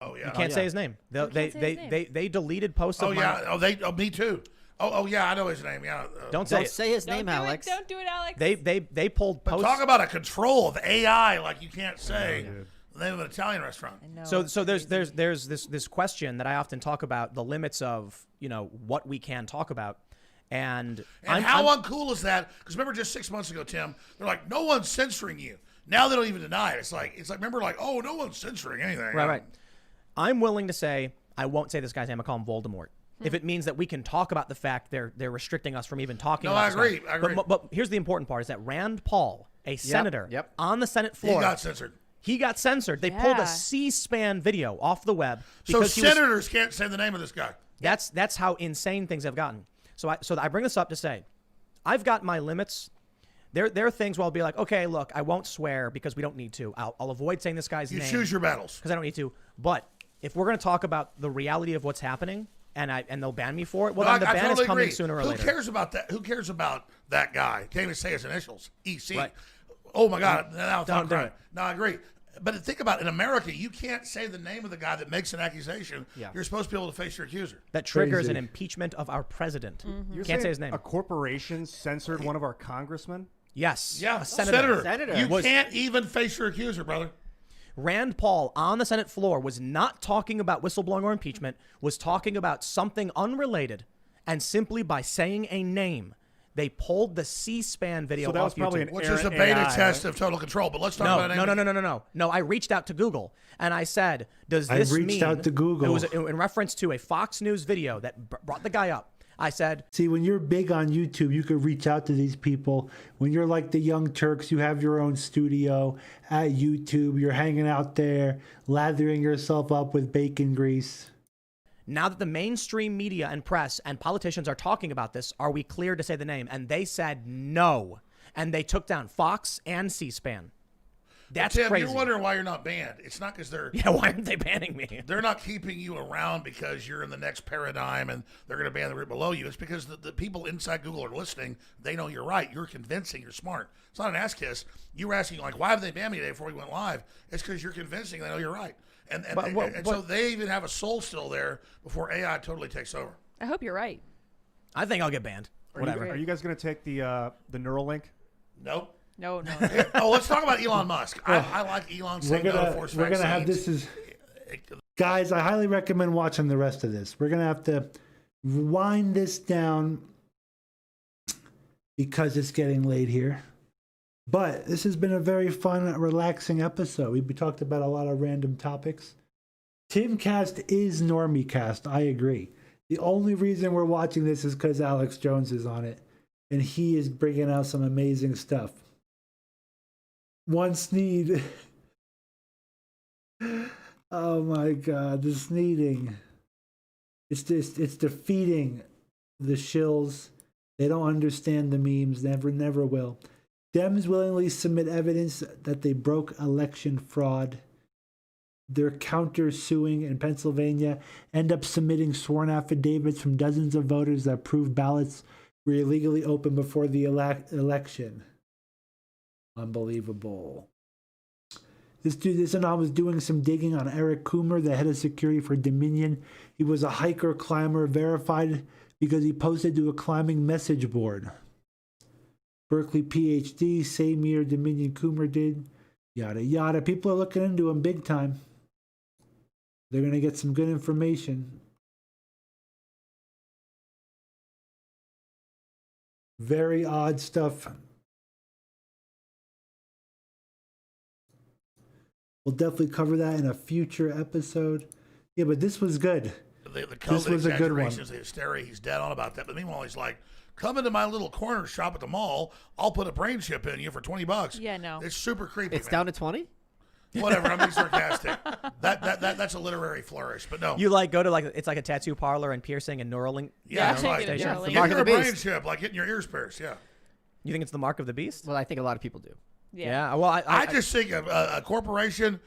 Oh yeah. You can't say his name. They deleted posts Oh of yeah. mine. Me too. Oh yeah. I know his name. Yeah. Don't say Don't it. say his Don't name, do Alex. it. Don't do it, Alex. They pulled But posts. talk about a control of AI. Like you can't say the name of an Italian restaurant. I know, So it's there's crazy. this question that I often talk about, the limits of what we can talk about, and How uncool is that? Because remember, just 6 months ago, Tim, they're like, no one's censoring you. Now they don't even deny it. It's like remember, like, oh, no one's censoring anything. right. I'm willing to say I won't say this guy's name. I call him Voldemort. If it means that we can talk about the fact they're restricting us from even talking No, about I this agree. guy. I agree. But here's the important part: is that Rand Paul, a senator, Yep. on the Senate He floor, got censored. He got censored. They pulled Yeah. a C-SPAN video off the web So because he was, senators can't say the name of this guy. that's how insane things have gotten. So I bring this up to say, I've got my limits. There are things where I'll be like, okay, look, I won't swear because we don't need to. I'll avoid saying this guy's You name choose your battles. because I don't need to. But if we're going to talk about the reality of what's happening, and they'll ban me for it, well, No, then the I ban totally is coming agree. sooner or Who later. cares about that? Who cares about that guy? Can't even say his initials. EC. Right. Oh my God! Now it's Don't not do right. it. No, I agree. But think about it. In America, you can't say the name of the guy that makes an accusation. Yeah. You're supposed to be able to face your accuser. That triggers Crazy. an impeachment of our president. You're Can't say saying his name. A corporation censored one of our congressmen? Yes. Yeah, A senator. Senator. You Was- can't even face your accuser, brother. Rand Paul on the Senate floor was not talking about whistleblowing or impeachment, was talking about something unrelated, and simply by saying a name, They pulled the C-SPAN video So that was off probably YouTube. an Which is a AI, beta right? test of total control. But let's talk about No. I reached out to Google and I said, does I this reached mean... out to Google. It was in reference to a Fox News video that brought the guy up. I said, See, when you're big on YouTube, you could reach out to these people. When you're like the Young Turks, you have your own studio at YouTube. You're hanging out there, lathering yourself up with bacon grease. now that the mainstream media and press and politicians are talking about this, are we clear to say the name? And they said no. And they took down Fox and C-SPAN. That's Tim, crazy. you're wondering why you're not banned. It's not because they're Yeah, why aren't they banning me? they're not keeping you around because you're in the next paradigm and they're going to ban the root below you. It's because the people inside Google are listening. They know you're right. You're convincing. You're smart. It's not an ass kiss. You were asking, like, why have they banned me today before we went live? It's because you're convincing. They know you're right. And so they even have a soul still there before AI totally takes over. I hope you're right. I think I'll get banned. Whatever. Are you guys going to take the Neuralink? Nope. No, no. Oh, let's talk about Elon Musk. I like Elon saying no to forced we're vaccines. gonna have this guys, I highly recommend watching the rest of this. We're gonna have to wind this down because it's getting late here. But this has been a very fun, relaxing episode. We talked about a lot of random topics. Timcast is NormieCast. I agree. The only reason we're watching this is because Alex Jones is on it, and he is bringing out some amazing stuff. One Sneed. Oh my God, the sneeding. It's defeating the shills. They don't understand the memes, never will. Dems willingly submit evidence that they broke election fraud. They're counter-suing in Pennsylvania, end up submitting sworn affidavits from dozens of voters that prove ballots were illegally opened before the election. Unbelievable. This anon was doing some digging on Eric Coomer, the head of security for Dominion. He was a hiker climber verified because he posted to a climbing message board. Berkeley PhD, same year Dominion Coomer did. Yada yada. People are looking into him big time. They're going to get some good information. Very odd stuff. We'll definitely cover that in a future episode. Yeah, but this was good. The This was a good one. the hysteria, he's dead on about that. But meanwhile, he's like, come into my little corner shop at the mall. I'll put a brain chip in you for $20. Yeah, no. It's super creepy. It's man. down to 20? Whatever. I'm being sarcastic. That's a literary flourish. But no. You like go to it's like a tattoo parlor and piercing and Neuralink. Yeah, Yeah, right. get a Neuralink. The Get mark your of the brain beast. chip, like getting your ears pierced. Yeah. You think it's the mark of the beast? Well, I think a lot of people do. Yeah. Well, I just think a corporation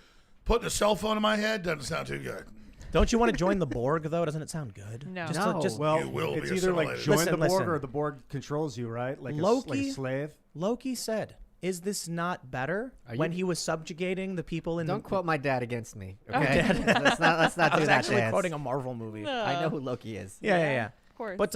putting a cell phone in my head doesn't sound too good. Don't you want to join the Borg though? Doesn't it sound good? No. No. Well, You will it's be either like assimilated. join Listen, the Borg listen. or the Borg controls you, right? Like like Loki- a slave. Loki said, "Is this not better?" Are When you- he was subjugating the people in. Don't quote my dad against me. Oh, Okay, let's not I do was that. actually dance. quoting a Marvel movie. I know who Loki is. Yeah. Of course. But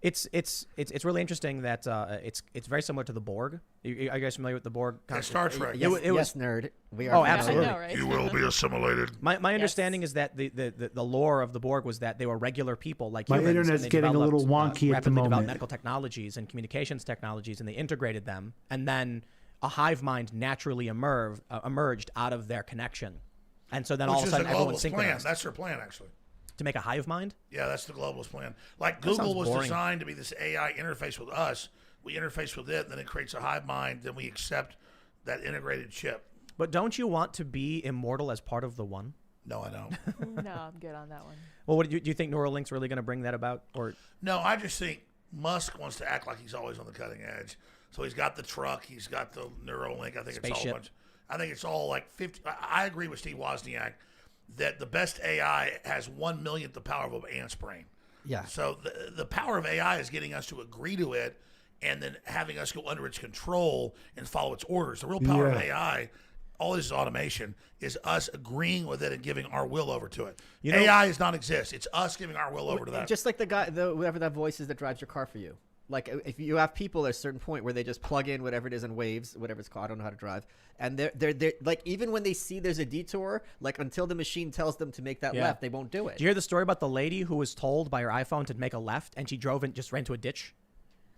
it's really interesting that it's very similar to the Borg. Are you guys familiar with the Borg? Yeah, concept? Star Trek. Yes, It was- yes, nerd. We are. Oh, familiar. absolutely. I know, right? You will be assimilated. My understanding is that the lore of the Borg was that they were regular people like My humans. and internet's they getting a developed, little wonky at the rapidly developed moment. medical technologies and communications technologies, and they integrated them, and then a hive mind naturally emerged out of their connection, and so then all Which of is a a sudden everyone globalist plan. synchronized That's their plan, actually. to make a hive mind. Yeah, that's the globalist plan. Like That sounds Google was boring. designed to be this AI interface with us. We interface with it, then it creates a hive mind. Then we accept that integrated chip. But don't you want to be immortal as part of the one? No, I don't. No, I'm good on that one. Well, do you think Neuralink's really going to bring that about, or No, I just think Musk wants to act like he's always on the cutting edge. So he's got the truck, he's got the Neuralink. I think it's all a Spaceship. bunch. I think it's all like 50. I agree with Steve Wozniak that the best AI has 1/1,000th the power of an ant's brain. Yeah. So the power of AI is getting us to agree to it and then having us go under its control and follow its orders. The real power of Yeah. AI, all this is automation, is us agreeing with it and giving our will over to it. You know- AI does not exist. It's us giving our will over to that. Just like the guy, whoever that voice is that drives your car for you. Like if you have people at a certain point where they just plug in whatever it is in Waves, whatever it's called, I don't know how to drive, and they're like, even when they see there's a detour, like until the machine tells them to make that Yeah. left, they won't do it. do you hear the story about the lady who was told by her iPhone to make a left and she drove and just ran into a ditch?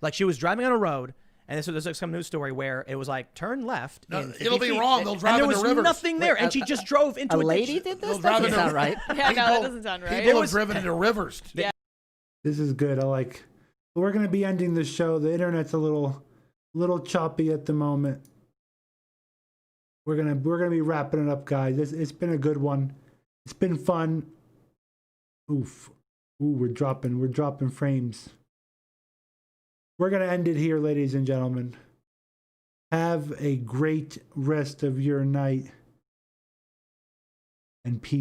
Like she was driving on a road, and this was some news story where it was like turn left. No, in 50 it'll be feet, wrong. They'll drive and there into was rivers. nothing there, and she just drove into A a lady ditch. did this? They'll drive Doesn't into- sound right. Yeah, no, that doesn't sound right. People was- have driven into rivers. Yeah. This is good. I like. We're gonna be ending the show. The internet's a little choppy at the moment. We're gonna be wrapping it up, guys. It's been a good one. It's been fun. Oof. Ooh, we're dropping frames. We're gonna end it here, ladies and gentlemen. Have a great rest of your night and peace.